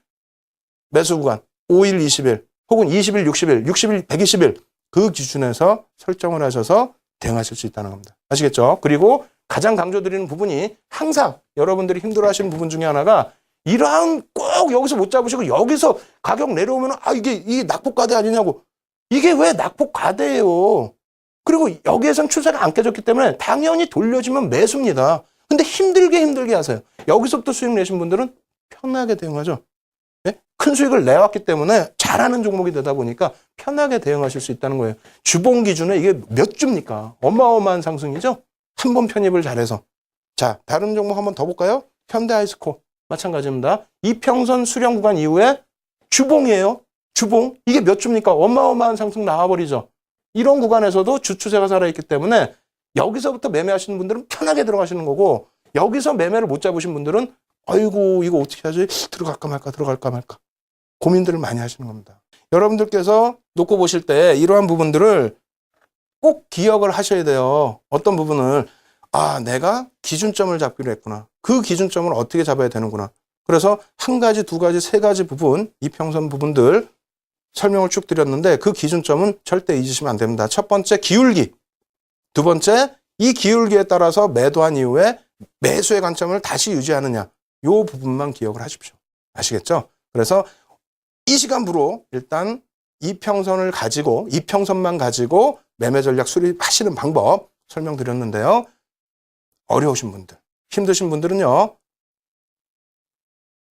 매수 구간 5일 20일 혹은 20일 60일 60일 120일 그 기준에서 설정을 하셔서 대응하실 수 있다는 겁니다. 아시겠죠? 그리고 가장 강조드리는 부분이 항상 여러분들이 힘들어하시는 부분 중에 하나가 이러한 꼭 여기서 못 잡으시고 여기서 가격 내려오면 이게 낙폭과대 아니냐고. 이게 왜 낙폭과대예요? 그리고 여기에선 추세가 안 깨졌기 때문에 당연히 돌려지면 매수입니다. 근데 힘들게 하세요. 여기서부터 수익 내신 분들은 편하게 대응하죠. 네? 큰 수익을 내왔기 때문에 잘하는 종목이 되다 보니까 편하게 대응하실 수 있다는 거예요. 주봉 기준에 이게 몇 주입니까? 어마어마한 상승이죠? 한 번 편입을 잘해서. 자, 다른 종목 한번 더 볼까요? 현대아이스코. 마찬가지입니다. 이평선 수령 구간 이후에 주봉이에요. 주봉 이게 몇 주입니까? 어마어마한 상승 나와버리죠. 이런 구간에서도 주추세가 살아있기 때문에 여기서부터 매매하시는 분들은 편하게 들어가시는 거고 여기서 매매를 못 잡으신 분들은 아이고 이거 어떻게 하지? 들어갈까 말까 고민들을 많이 하시는 겁니다. 여러분들께서 놓고 보실 때 이러한 부분들을 꼭 기억을 하셔야 돼요. 어떤 부분을 내가 기준점을 잡기로 했구나. 그 기준점을 어떻게 잡아야 되는구나. 그래서 한 가지, 두 가지, 세 가지 부분, 이평선 부분들 설명을 쭉 드렸는데 그 기준점은 절대 잊으시면 안 됩니다. 첫 번째 기울기, 두 번째 이 기울기에 따라서 매도한 이후에 매수의 관점을 다시 유지하느냐. 요 부분만 기억을 하십시오. 아시겠죠? 그래서 이 시간부로 일단 이평선을 가지고 이평선만 가지고 매매 전략 수립하시는 방법 설명드렸는데요. 어려우신 분들, 힘드신 분들은요.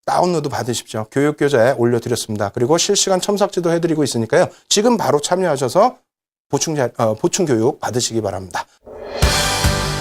다운로드 받으십시오. 교육교재 올려드렸습니다. 그리고 실시간 첨삭지도 해드리고 있으니까요. 지금 바로 참여하셔서 보충 교육 받으시기 바랍니다.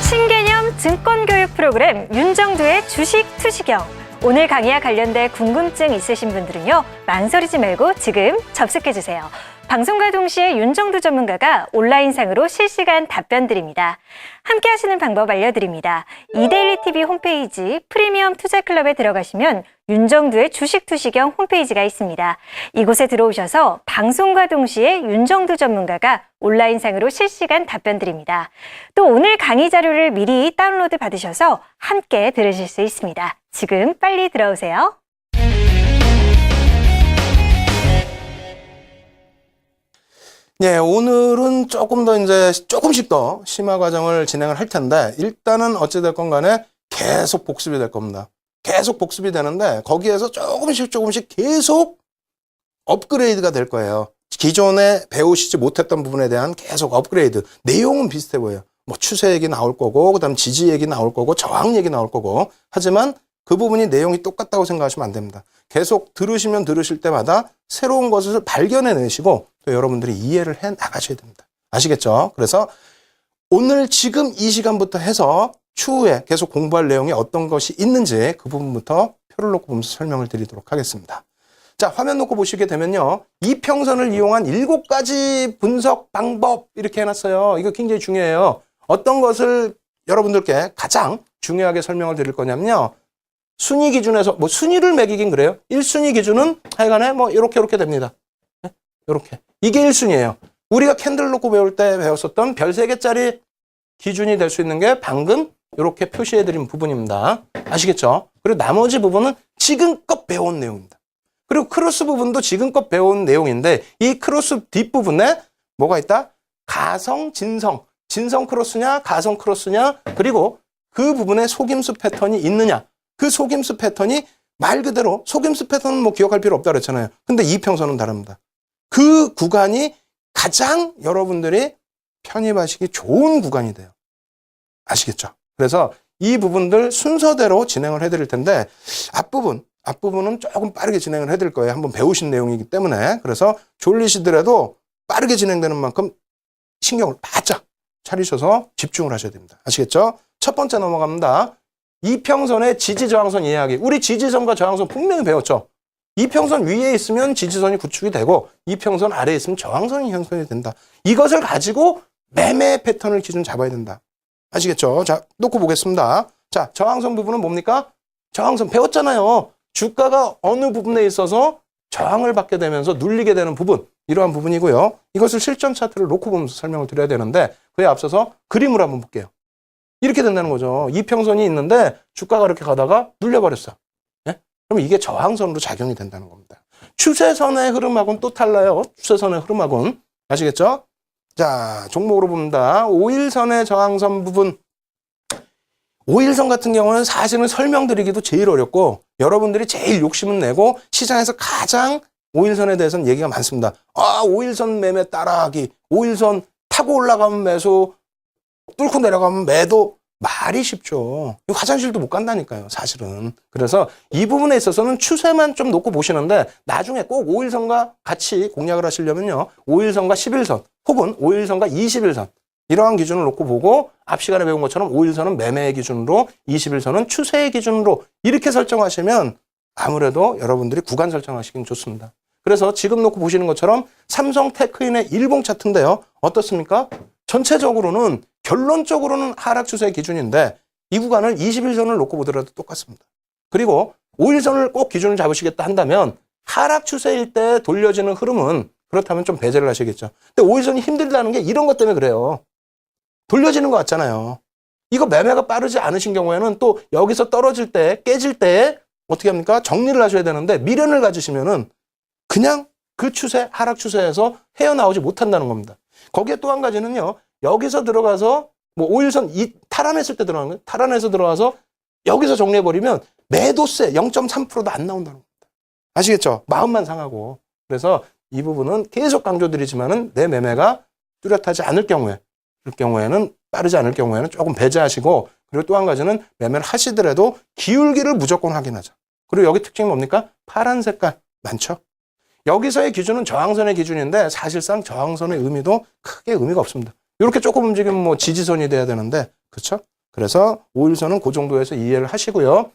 신개념 증권교육 프로그램 윤정두의 주식 투시경. 오늘 강의와 관련된 궁금증 있으신 분들은요. 망설이지 말고 지금 접속해주세요. 방송과 동시에 윤정두 전문가가 온라인상으로 실시간 답변 드립니다. 함께 하시는 방법 알려드립니다. 이데일리TV 홈페이지 프리미엄 투자클럽에 들어가시면 윤정두의 주식 투시경 홈페이지가 있습니다. 이곳에 들어오셔서 방송과 동시에 윤정두 전문가가 온라인상으로 실시간 답변 드립니다. 또 오늘 강의 자료를 미리 다운로드 받으셔서 함께 들으실 수 있습니다. 지금 빨리 들어오세요. 네, 오늘은 조금 더 조금씩 더 심화 과정을 진행을 할 텐데, 일단은 어찌됐건 간에 계속 복습이 될 겁니다. 계속 복습이 되는데, 거기에서 조금씩 계속 업그레이드가 될 거예요. 기존에 배우시지 못했던 부분에 대한 계속 업그레이드. 내용은 비슷해 보여요. 뭐 추세 얘기 나올 거고, 그 다음 지지 얘기 나올 거고, 저항 얘기 나올 거고. 하지만 그 부분이 내용이 똑같다고 생각하시면 안 됩니다. 계속 들으시면 들으실 때마다 새로운 것을 발견해 내시고 또 여러분들이 이해를 해 나가셔야 됩니다. 아시겠죠? 그래서 오늘 지금 이 시간부터 해서 추후에 계속 공부할 내용이 어떤 것이 있는지 그 부분부터 표를 놓고 보면서 설명을 드리도록 하겠습니다. 자, 화면 놓고 보시게 되면요. 이평선을 이용한 7가지 분석 방법 이렇게 해놨어요. 이거 굉장히 중요해요. 어떤 것을 여러분들께 가장 중요하게 설명을 드릴 거냐면요. 순위 기준에서 뭐 순위를 매기긴 그래요. 1순위 기준은 하여간에 뭐 이렇게 됩니다. 이렇게. 이게 1순위예요. 우리가 캔들 놓고 배울 때 배웠었던 별 3개짜리 기준이 될 수 있는 게 방금 이렇게 표시해드린 부분입니다. 아시겠죠? 그리고 나머지 부분은 지금껏 배운 내용입니다. 그리고 크로스 부분도 지금껏 배운 내용인데 이 크로스 뒷부분에 뭐가 있다? 가성, 진성. 진성 크로스냐, 가성 크로스냐, 그리고 그 부분에 속임수 패턴이 있느냐. 그 속임수 패턴이 말 그대로 속임수 패턴은 뭐 기억할 필요 없다 그랬잖아요. 근데 이평선은 다릅니다. 그 구간이 가장 여러분들이 편입하시기 좋은 구간이 돼요. 아시겠죠? 그래서 이 부분들 순서대로 진행을 해드릴 텐데 앞부분은 조금 빠르게 진행을 해드릴 거예요. 한번 배우신 내용이기 때문에. 그래서 졸리시더라도 빠르게 진행되는 만큼 신경을 바짝 차리셔서 집중을 하셔야 됩니다. 아시겠죠? 첫 번째 넘어갑니다. 이평선의 지지저항선 이해하기. 우리 지지선과 저항선 분명히 배웠죠. 이평선 위에 있으면 지지선이 구축이 되고 이평선 아래에 있으면 저항선이 형성이 된다. 이것을 가지고 매매 패턴을 기준 잡아야 된다. 아시겠죠? 자, 놓고 보겠습니다. 자, 저항선 부분은 뭡니까? 저항선 배웠잖아요. 주가가 어느 부분에 있어서 저항을 받게 되면서 눌리게 되는 부분, 이러한 부분이고요. 이것을 실전 차트를 놓고 보면서 설명을 드려야 되는데 그에 앞서서 그림을 한번 볼게요. 이렇게 된다는 거죠. 이평선이 있는데 주가가 이렇게 가다가 눌려버렸어. 네? 그럼 이게 저항선으로 작용이 된다는 겁니다. 추세선의 흐름하고는 또 달라요. 추세선의 흐름하고는. 아시겠죠? 자, 종목으로 봅니다. 5일선의 저항선 부분. 5일선 같은 경우는 사실은 설명드리기도 제일 어렵고 여러분들이 제일 욕심은 내고 시장에서 가장 5일선에 대해서는 얘기가 많습니다. 5일선 매매 따라하기, 5일선 타고 올라가면 매수, 뚫고 내려가면 매도. 말이 쉽죠. 화장실도 못 간다니까요, 사실은. 그래서 이 부분에 있어서는 추세만 좀 놓고 보시는데 나중에 꼭 5일선과 같이 공략을 하시려면요. 5일선과 11선 혹은 5일선과 21선 이러한 기준을 놓고 보고 앞 시간에 배운 것처럼 5일선은 매매의 기준으로 21선은 추세의 기준으로 이렇게 설정하시면 아무래도 여러분들이 구간 설정하시긴 좋습니다. 그래서 지금 놓고 보시는 것처럼 삼성 테크인의 일봉 차트인데요. 어떻습니까? 전체적으로는 결론적으로는 하락 추세 기준인데 이 구간을 20일선을 놓고 보더라도 똑같습니다. 그리고 5일선을 꼭 기준을 잡으시겠다 한다면 하락 추세일 때 돌려지는 흐름은 그렇다면 좀 배제를 하시겠죠. 근데 5일선이 힘들다는 게 이런 것 때문에 그래요. 돌려지는 것 같잖아요. 이거 매매가 빠르지 않으신 경우에는 또 여기서 떨어질 때, 깨질 때 어떻게 합니까? 정리를 하셔야 되는데 미련을 가지시면은 그냥 그 추세, 하락 추세에서 헤어나오지 못한다는 겁니다. 거기에 또 한 가지는요. 여기서 들어가서 뭐 5일선 탈환했을 때 들어가는 거예요. 탈환해서 들어가서 여기서 정리해버리면 매도세 0.3%도 안 나온다는 겁니다. 아시겠죠? 마음만 상하고. 그래서 이 부분은 계속 강조드리지만은 내 매매가 뚜렷하지 않을 경우에, 그럴 경우에는 빠르지 않을 경우에는 조금 배제하시고, 그리고 또 한 가지는 매매를 하시더라도 기울기를 무조건 확인하자. 그리고 여기 특징이 뭡니까? 파란 색깔 많죠? 여기서의 기준은 저항선의 기준인데 사실상 저항선의 의미도 크게 의미가 없습니다. 이렇게 조금 움직이면 뭐 지지선이 돼야 되는데, 그렇죠? 그래서 5일선은 그 정도에서 이해를 하시고요.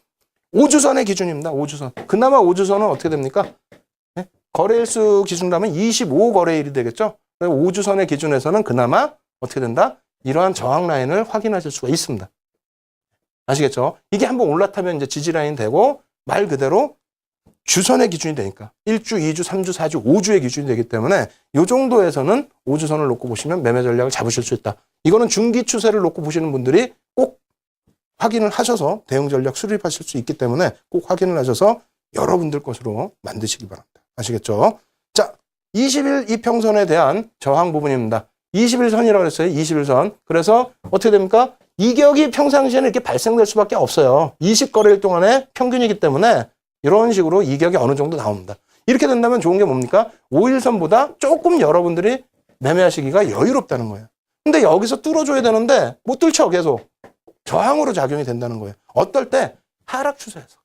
5주선의 기준입니다. 5주선. 그나마 5주선은 어떻게 됩니까? 네? 거래일수 기준으로 하면 25거래일이 되겠죠? 5주선의 기준에서는 그나마 어떻게 된다? 이러한 저항 라인을 확인하실 수가 있습니다. 아시겠죠? 이게 한번 올라타면 이제 지지 라인 되고 말 그대로 주선의 기준이 되니까 1주, 2주, 3주, 4주, 5주의 기준이 되기 때문에 이 정도에서는 5주선을 놓고 보시면 매매 전략을 잡으실 수 있다. 이거는 중기 추세를 놓고 보시는 분들이 꼭 확인을 하셔서 대응 전략 수립하실 수 있기 때문에 꼭 확인을 하셔서 여러분들 것으로 만드시기 바랍니다. 아시겠죠? 자, 20일 이평선에 대한 저항 부분입니다. 21선이라고 했어요. 21선. 그래서 어떻게 됩니까? 이격이 평상시에는 이렇게 발생될 수밖에 없어요. 20거래일 동안의 평균이기 때문에 이런 식으로 이격이 어느 정도 나옵니다. 이렇게 된다면 좋은 게 뭡니까? 5일선보다 조금 여러분들이 매매하시기가 여유롭다는 거예요. 근데 여기서 뚫어줘야 되는데 못 뚫죠, 계속. 저항으로 작용이 된다는 거예요. 어떨 때? 하락 추세에서.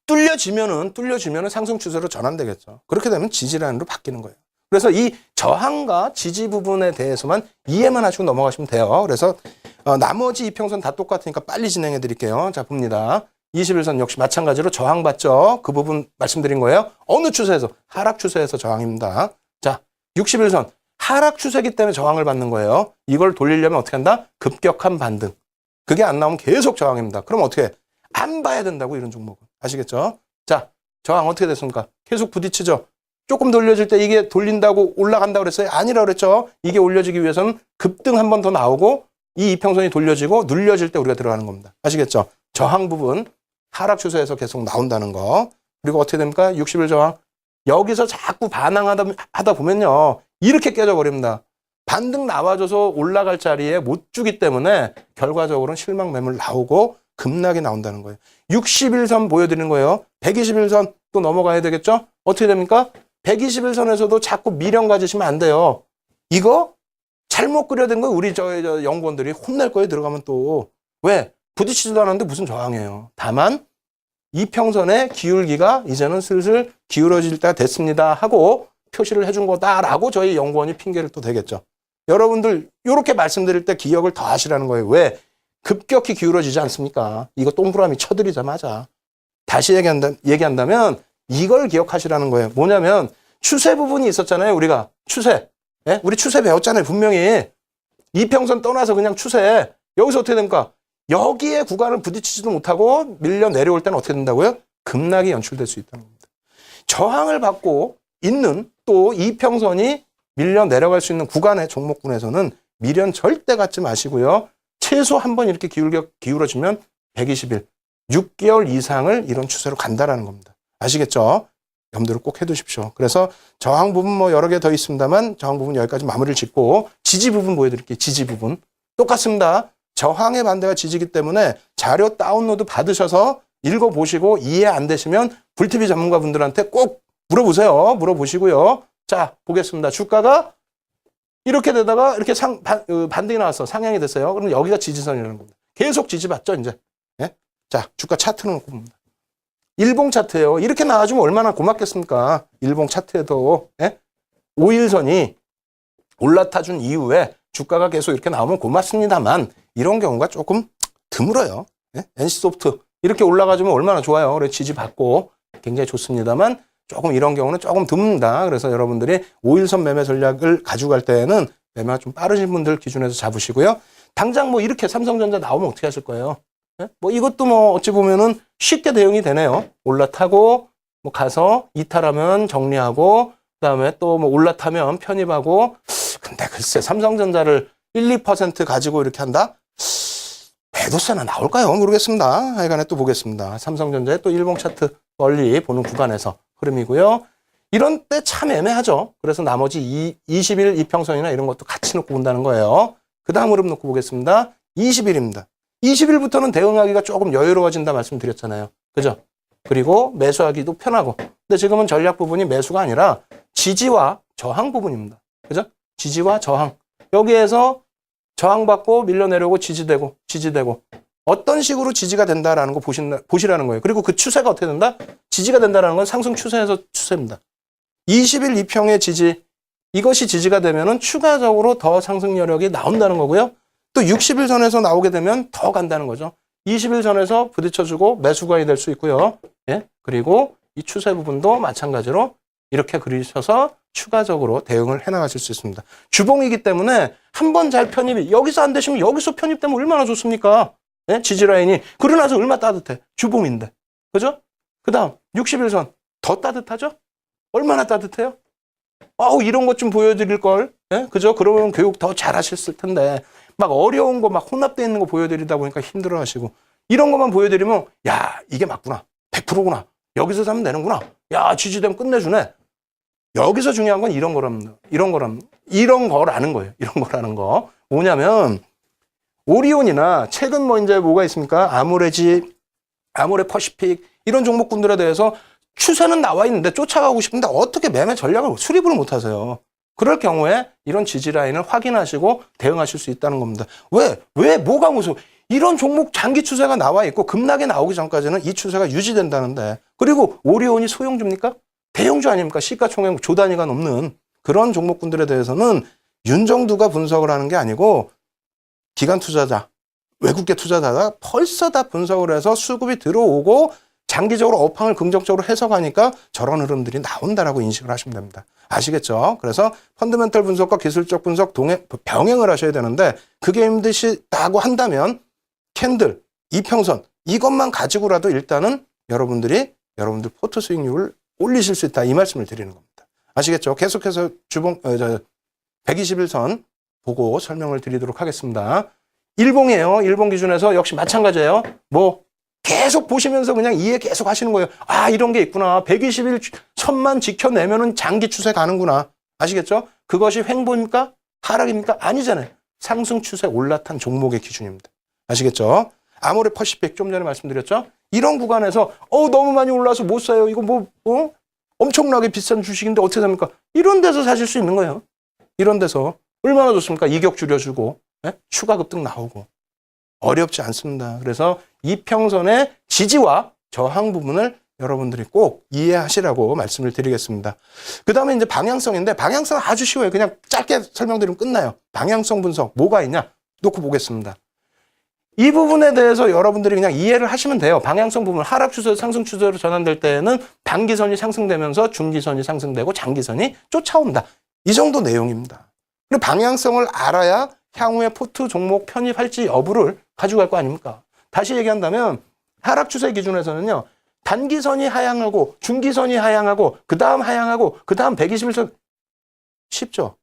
뚫려지면은 상승 추세로 전환되겠죠. 그렇게 되면 지지라인으로 바뀌는 거예요. 그래서 이 저항과 지지 부분에 대해서만 이해만 하시고 넘어가시면 돼요. 그래서 나머지 이평선 다 똑같으니까 빨리 진행해 드릴게요. 자, 봅니다. 21선 역시 마찬가지로 저항받죠. 그 부분 말씀드린 거예요. 어느 추세에서? 하락 추세에서 저항입니다. 자, 61선. 하락 추세이기 때문에 저항을 받는 거예요. 이걸 돌리려면 어떻게 한다? 급격한 반등. 그게 안 나오면 계속 저항입니다. 그럼 어떻게 해? 안 봐야 된다고, 이런 종목은. 아시겠죠? 자, 저항 어떻게 됐습니까? 계속 부딪히죠? 조금 돌려질 때 이게 돌린다고 올라간다고 그랬어요? 아니라고 그랬죠? 이게 올려지기 위해서는 급등 한 번 더 나오고 이 이평선이 돌려지고 눌려질 때 우리가 들어가는 겁니다. 아시겠죠? 저항 부분 하락 추세에서 계속 나온다는 거. 그리고 어떻게 됩니까? 60일 저항. 여기서 자꾸 반항하다 보면요. 이렇게 깨져버립니다. 반등 나와줘서 올라갈 자리에 못 주기 때문에 결과적으로는 실망 매물 나오고 급락이 나온다는 거예요. 61선 보여드리는 거예요. 121선 또 넘어가야 되겠죠? 어떻게 됩니까? 121선에서도 자꾸 미련 가지시면 안 돼요. 이거 잘못 그려된 거 우리 저 연구원들이 혼낼 거예요. 들어가면 또. 왜? 부딪히지도 않았는데 무슨 저항이에요. 다만 이평선의 기울기가 이제는 슬슬 기울어질 때가 됐습니다 하고 표시를 해준 거다라고 저희 연구원이 핑계를 또 대겠죠. 여러분들 이렇게 말씀드릴 때 기억을 더 하시라는 거예요. 왜? 급격히 기울어지지 않습니까? 이거 동그라미 쳐드리자마자. 다시 얘기한다면 이걸 기억하시라는 거예요. 뭐냐면 추세 부분이 있었잖아요. 우리가 추세. 예? 우리 추세 배웠잖아요. 분명히. 이평선 떠나서 그냥 추세. 여기서 어떻게 됩니까? 여기에 구간을 부딪히지도 못하고 밀려 내려올 때는 어떻게 된다고요? 급락이 연출될 수 있다는 겁니다. 저항을 받고 있는 또 이평선이 밀려 내려갈 수 있는 구간의 종목군에서는 미련 절대 갖지 마시고요. 최소 한 번 이렇게 기울어지면 120일, 6개월 이상을 이런 추세로 간다라는 겁니다. 아시겠죠? 염두를 꼭 해두십시오. 그래서 저항 부분 뭐 여러 개 더 있습니다만 저항 부분 여기까지 마무리를 짓고 지지 부분 보여드릴게요. 지지 부분. 똑같습니다. 저항의 반대가 지지기 때문에 자료 다운로드 받으셔서 읽어보시고 이해 안 되시면 불TV 전문가분들한테 꼭 물어보세요. 물어보시고요. 자, 보겠습니다. 주가가 이렇게 되다가 이렇게 반등이 나왔어. 상향이 됐어요. 그럼 여기가 지지선이라는 겁니다. 계속 지지받죠, 이제. 예? 자, 주가 차트는 놓고 봅니다. 일봉 차트예요. 이렇게 나와주면 얼마나 고맙겠습니까? 일봉 차트에도. 예? 5일선이 올라타준 이후에 주가가 계속 이렇게 나오면 고맙습니다만 이런 경우가 조금 드물어요. 예? NC소프트 이렇게 올라가주면 얼마나 좋아요. 그래 지지받고 굉장히 좋습니다만 조금 이런 경우는 조금 드뭅니다. 그래서 여러분들이 5일선 매매 전략을 가지고 갈 때에는 매매가 좀 빠르신 분들 기준에서 잡으시고요. 당장 뭐 이렇게 삼성전자 나오면 어떻게 하실 거예요? 예? 뭐 이것도 뭐 어찌 보면은 쉽게 대응이 되네요. 올라타고 뭐 가서 이탈하면 정리하고 그다음에 또 뭐 올라타면 편입하고. 근데 글쎄 삼성전자를 1, 2% 가지고 이렇게 한다? 매도세나 나올까요? 모르겠습니다. 하여간에 또 보겠습니다. 삼성전자의 또 일봉 차트 멀리 보는 구간에서 흐름이고요. 이런 때 참 애매하죠. 그래서 나머지 20일 이평선이나 이런 것도 같이 놓고 본다는 거예요. 그 다음 흐름 놓고 보겠습니다. 20일입니다. 20일부터는 대응하기가 조금 여유로워진다 말씀드렸잖아요. 그죠? 그리고 매수하기도 편하고. 근데 지금은 전략 부분이 매수가 아니라 지지와 저항 부분입니다. 그죠? 지지와 저항. 여기에서 저항받고 밀려내려고 지지되고 어떤 식으로 지지가 된다라는 거 보시라는 거예요. 그리고 그 추세가 어떻게 된다? 지지가 된다라는 건 상승 추세에서 추세입니다. 20일 이평의 지지, 이것이 지지가 되면은 추가적으로 더 상승 여력이 나온다는 거고요. 또 60일 선에서 나오게 되면 더 간다는 거죠. 20일 선에서 부딪혀주고 매수관이 될 수 있고요. 예? 그리고 이 추세 부분도 마찬가지로 이렇게 그리셔서 추가적으로 대응을 해나가실 수 있습니다. 주봉이기 때문에 한 번 잘 편입이 여기서 안 되시면 여기서 편입되면 얼마나 좋습니까? 예? 지지라인이 그러고 나서 얼마나 따뜻해. 주봉인데. 그죠? 그 다음 60일 선 더 따뜻하죠? 얼마나 따뜻해요? 이런 것 좀 보여드릴 걸. 예? 그죠? 그러면 교육 더 잘하셨을 텐데 막 어려운 거 막 혼합되어 있는 거 보여드리다 보니까 힘들어 하시고 이런 것만 보여드리면 야 이게 맞구나. 100%구나. 여기서 사면 되는구나. 야 지지되면 끝내주네. 여기서 중요한 건 이런 거라는 거예요. 이런 거라는 거. 뭐냐면 오리온이나 최근 뭐 이제 뭐가 있습니까? 아모레지, 아모레퍼시픽 이런 종목군들에 대해서 추세는 나와 있는데 쫓아가고 싶은데 어떻게 매매 전략을 수립을 못 하세요. 그럴 경우에 이런 지지 라인을 확인하시고 대응하실 수 있다는 겁니다. 왜 뭐가 무서워? 이런 종목 장기 추세가 나와 있고 급락이 나오기 전까지는 이 추세가 유지된다는데 그리고 오리온이 소형주입니까? 대형주 아닙니까? 시가총액 조 단위가 넘는 그런 종목군들에 대해서는 윤정두가 분석을 하는 게 아니고 기관 투자자, 외국계 투자자가 벌써 다 분석을 해서 수급이 들어오고 장기적으로 업황을 긍정적으로 해석하니까 저런 흐름들이 나온다라고 인식을 하시면 됩니다. 아시겠죠? 그래서 펀더멘털 분석과 기술적 분석 병행을 하셔야 되는데 그게 힘드시다고 한다면 캔들, 이평선 이것만 가지고라도 일단은 여러분들 포트 수익률을 올리실 수 있다 이 말씀을 드리는 겁니다. 아시겠죠? 계속해서 주봉 121선 보고 설명을 드리도록 하겠습니다. 일봉이에요. 일봉 기준에서 역시 마찬가지예요. 뭐 계속 보시면서 그냥 이해 계속 하시는 거예요. 아 이런 게 있구나. 121 선만 지켜내면은 장기 추세 가는구나. 아시겠죠? 그것이 횡보입니까? 하락입니까? 아니잖아요. 상승 추세 올라탄 종목의 기준입니다. 아시겠죠? 아모레퍼시픽 좀 전에 말씀드렸죠? 이런 구간에서 너무 많이 올라서 못 사요. 이거 엄청나게 비싼 주식인데 어떻게 삽니까? 이런 데서 사실 수 있는 거예요. 이런 데서 얼마나 좋습니까? 이격 줄여주고 추가 급등 나오고 어렵지 않습니다. 그래서 이평선의 지지와 저항 부분을 여러분들이 꼭 이해하시라고 말씀을 드리겠습니다. 그 다음에 이제 방향성인데 방향성 아주 쉬워요. 그냥 짧게 설명드리면 끝나요. 방향성 분석 뭐가 있냐 놓고 보겠습니다. 이 부분에 대해서 여러분들이 그냥 이해를 하시면 돼요. 방향성 부분 하락 추세에서 상승 추세로 전환될 때에는 단기선이 상승되면서 중기선이 상승되고 장기선이 쫓아온다. 이 정도 내용입니다. 그리고 방향성을 알아야 향후에 포트 종목 편입할지 여부를 가져갈 거 아닙니까? 다시 얘기한다면 하락 추세 기준에서는요. 단기선이 하향하고 중기선이 하향하고 그 다음 하향하고 그 다음 121선 쉽죠?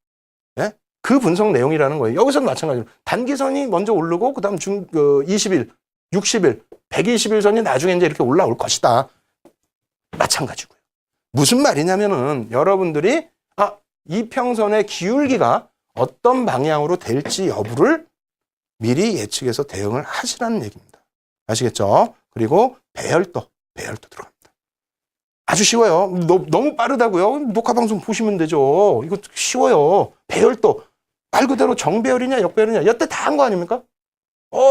예? 그 분석 내용이라는 거예요. 여기서는 마찬가지로 단기선이 먼저 오르고 그 다음 20일, 60일, 120일선이 나중에 이제 이렇게 올라올 것이다. 마찬가지고요. 무슨 말이냐면은 여러분들이 이평선의 기울기가 어떤 방향으로 될지 여부를 미리 예측해서 대응을 하시라는 얘기입니다. 아시겠죠? 그리고 배열도 들어갑니다. 아주 쉬워요. 너무 빠르다고요? 녹화방송 보시면 되죠. 이거 쉬워요. 배열도 말 그대로 정배열이냐 역배열이냐 여태 다 한 거 아닙니까?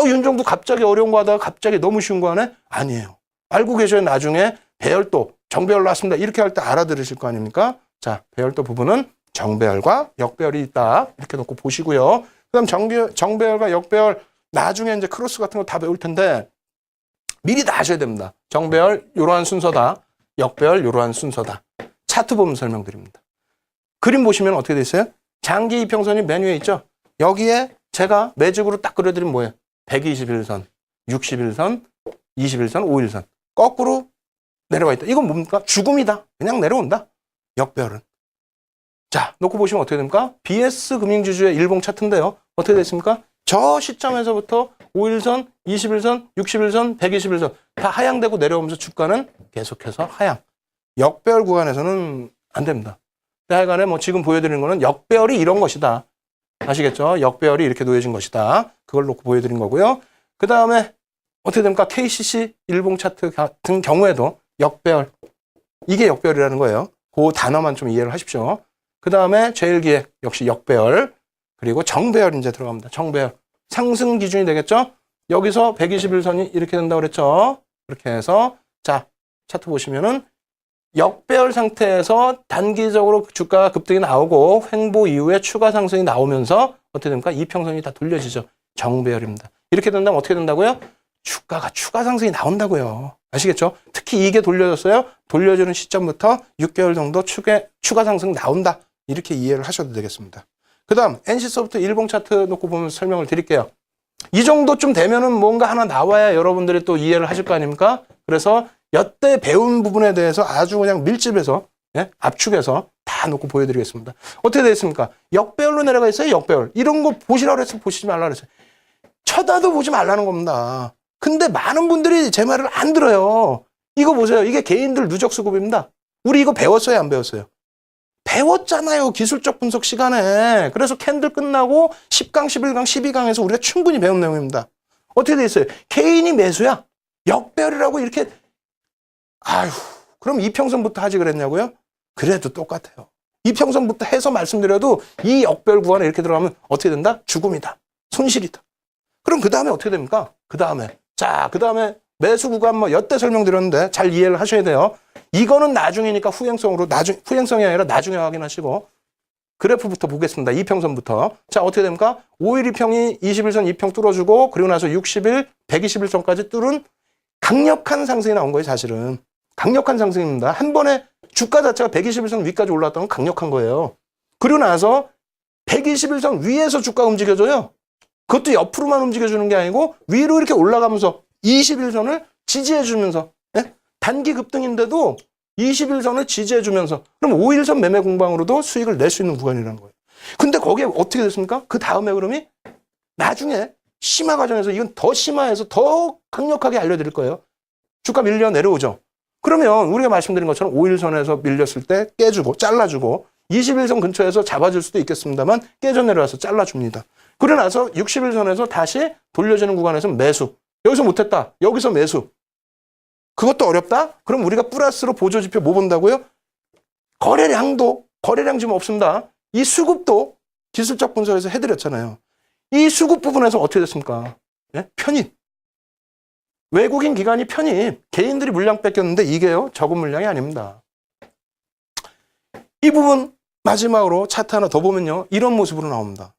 윤정도 갑자기 어려운 거 하다가 갑자기 너무 쉬운 거 하네? 아니에요. 알고 계셔야 나중에 배열도 정배열 나왔습니다. 이렇게 할 때 알아들으실 거 아닙니까? 자, 배열도 부분은 정배열과 역배열이 있다. 이렇게 놓고 보시고요. 그 다음 정배열과 역배열 나중에 이제 크로스 같은 거 다 배울 텐데 미리 다 아셔야 됩니다. 정배열 이러한 순서다. 역배열 이러한 순서다. 차트 보면 설명드립니다. 그림 보시면 어떻게 돼 있어요? 장기 이평선이 맨 위에 있죠? 여기에 제가 매직으로 딱 그려드린 뭐예요? 121선, 61선, 21선, 5일선. 거꾸로 내려가 있다. 이건 뭡니까? 죽음이다. 그냥 내려온다. 역배열은. 자, 놓고 보시면 어떻게 됩니까? BS 금융지주의 일봉 차트인데요. 어떻게 됐습니까? 저 시점에서부터 5일선, 21선, 61선, 121선 다 하향되고 내려오면서 주가는 계속해서 하향. 역배열 구간에서는 안 됩니다. 하여간에 뭐 지금 보여드리는 거는 역배열이 이런 것이다. 아시겠죠? 역배열이 이렇게 놓여진 것이다. 그걸 놓고 보여드린 거고요. 그 다음에 어떻게 됩니까? KCC 일봉 차트 같은 경우에도 역배열. 이게 역배열이라는 거예요. 그 단어만 좀 이해를 하십시오. 그 다음에 제일기획 역시 역배열. 그리고 정배열 이제 들어갑니다. 정배열. 상승 기준이 되겠죠? 여기서 121선이 이렇게 된다고 그랬죠? 이렇게 해서 자, 차트 보시면은 역배열 상태에서 단기적으로 주가가 급등이 나오고 횡보 이후에 추가 상승이 나오면서 어떻게 됩니까? 이평선이 다 돌려지죠. 정배열입니다. 이렇게 된다면 어떻게 된다고요? 주가가 추가 상승이 나온다고요. 아시겠죠? 특히 이게 돌려졌어요. 돌려주는 시점부터 6개월 정도 추가 상승 나온다. 이렇게 이해를 하셔도 되겠습니다. 그 다음 NC소프트 일봉 차트 놓고 보면 설명을 드릴게요. 이 정도쯤 되면은 뭔가 하나 나와야 여러분들이 또 이해를 하실 거 아닙니까? 그래서 여태 배운 부분에 대해서 아주 그냥 밀집해서 압축해서 다 놓고 보여드리겠습니다. 어떻게 되겠습니까? 역배열로 내려가 있어요. 역배열. 이런 거 보시라고 해서 보시지 말라 그랬어요. 쳐다도 보지 말라는 겁니다. 근데 많은 분들이 제 말을 안 들어요. 이거 보세요. 이게 개인들 누적 수급입니다. 우리 이거 배웠어요? 안 배웠어요? 배웠잖아요. 기술적 분석 시간에. 그래서 캔들 끝나고 10강, 11강, 12강에서 우리가 충분히 배운 내용입니다. 어떻게 돼 있어요? 개인이 매수야. 역배열이라고 이렇게 아휴 그럼 이평선부터 하지 그랬냐고요? 그래도 똑같아요. 이평선부터 해서 말씀드려도 이 역배열 구간에 이렇게 들어가면 어떻게 된다? 죽음이다. 손실이다. 그럼 그 다음에 어떻게 됩니까? 그 다음에 그 다음에 매수 구간 뭐 여태 설명드렸는데 잘 이해를 하셔야 돼요. 이거는 나중이니까 후행성이 아니라 나중에 확인하시고 그래프부터 보겠습니다. 이평선부터. 자, 어떻게 됩니까? 5일 이평이 21선 이평 뚫어주고 그리고 나서 60일, 121선까지 뚫은 강력한 상승이 나온 거예요, 사실은. 강력한 상승입니다. 한 번에 주가 자체가 121선 위까지 올라왔다는 건 강력한 거예요. 그리고 나서 121선 위에서 주가가 움직여져요. 그것도 옆으로만 움직여주는 게 아니고 위로 이렇게 올라가면서 21선을 지지해주면서 단기 급등인데도 21선을 지지해주면서 그럼 5일선 매매 공방으로도 수익을 낼 수 있는 구간이라는 거예요. 근데 거기에 어떻게 됐습니까? 그 다음에 흐름이 나중에 심화 과정에서 이건 더 심화해서 더 강력하게 알려드릴 거예요. 주가 밀려 내려오죠. 그러면 우리가 말씀드린 것처럼 5일선에서 밀렸을 때 깨주고 잘라주고 21선 근처에서 잡아줄 수도 있겠습니다만 깨져 내려와서 잘라줍니다. 그러고 나서 60일선에서 다시 돌려지는 구간에서 매수. 여기서 못했다. 여기서 매수. 그것도 어렵다? 그럼 우리가 플러스로 보조지표 뭐 본다고요? 거래량 지금 없습니다. 이 수급도 기술적 분석에서 해드렸잖아요. 이 수급 부분에서 어떻게 됐습니까? 편입. 외국인 기관이 편입. 개인들이 물량 뺏겼는데 이게요, 적은 물량이 아닙니다. 이 부분 마지막으로 차트 하나 더 보면요. 이런 모습으로 나옵니다.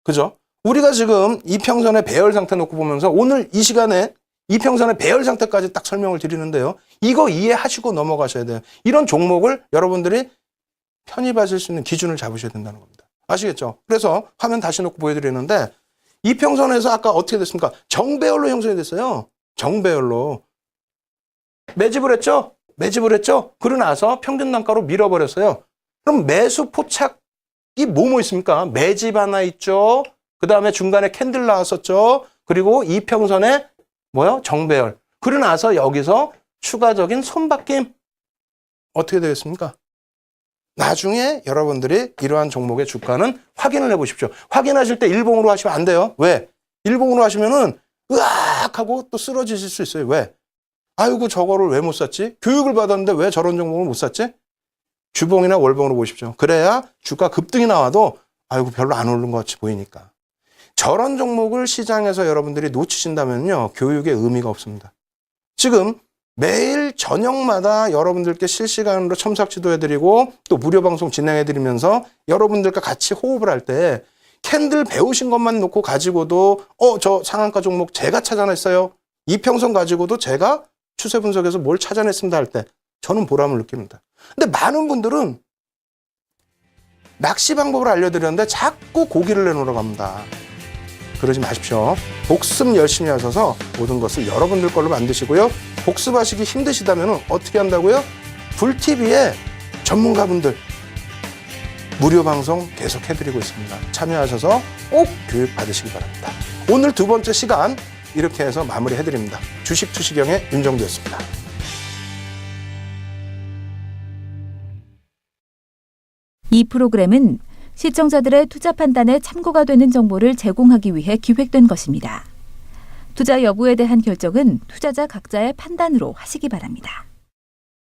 그죠? 우리가 지금 이평선의 배열 상태 놓고 보면서 오늘 이 시간에 이평선의 배열 상태까지 딱 설명을 드리는데요. 이거 이해하시고 넘어가셔야 돼요. 이런 종목을 여러분들이 편입하실 수 있는 기준을 잡으셔야 된다는 겁니다. 아시겠죠? 그래서 화면 다시 놓고 보여드리는데 이평선에서 아까 어떻게 됐습니까? 정배열로 형성이 됐어요. 정배열로. 매집을 했죠? 그러고 나서 평균 단가로 밀어버렸어요. 그럼 매수 포착이 뭐뭐 있습니까? 매집 하나 있죠. 그 다음에 중간에 캔들 나왔었죠. 그리고 이평선에 정배열. 그러고 나서 여기서 추가적인 손바뀜. 어떻게 되겠습니까? 나중에 여러분들이 이러한 종목의 주가는 확인을 해보십시오. 확인하실 때 일봉으로 하시면 안 돼요. 왜? 일봉으로 하시면은 으악 하고 또 쓰러지실 수 있어요. 왜? 아이고 저거를 왜 못 샀지? 교육을 받았는데 왜 저런 종목을 못 샀지? 주봉이나 월봉으로 보십시오. 그래야 주가 급등이 나와도 아이고 별로 안 오른 것 같이 보이니까. 저런 종목을 시장에서 여러분들이 놓치신다면요. 교육의 의미가 없습니다. 지금 매일 저녁마다 여러분들께 실시간으로 첨삭 지도해드리고 또 무료 방송 진행해드리면서 여러분들과 같이 호흡을 할 때 캔들 배우신 것만 놓고 가지고도 저 상한가 종목 제가 찾아냈어요. 이평선 가지고도 제가 추세 분석에서 뭘 찾아냈습니다 할 때 저는 보람을 느낍니다. 근데 많은 분들은 낚시 방법을 알려드렸는데 자꾸 고기를 내놓으라고 합니다. 그러지 마십시오. 복습 열심히 하셔서 모든 것을 여러분들 걸로 만드시고요. 복습하시기 힘드시다면 어떻게 한다고요? 불TV에 전문가분들 무료 방송 계속 해드리고 있습니다. 참여하셔서 꼭 교육 받으시기 바랍니다. 오늘 두 번째 시간 이렇게 해서 마무리해드립니다. 주식 투시경의 윤정두였습니다. 이 프로그램은 시청자들의 투자 판단에 참고가 되는 정보를 제공하기 위해 기획된 것입니다. 투자 여부에 대한 결정은 투자자 각자의 판단으로 하시기 바랍니다.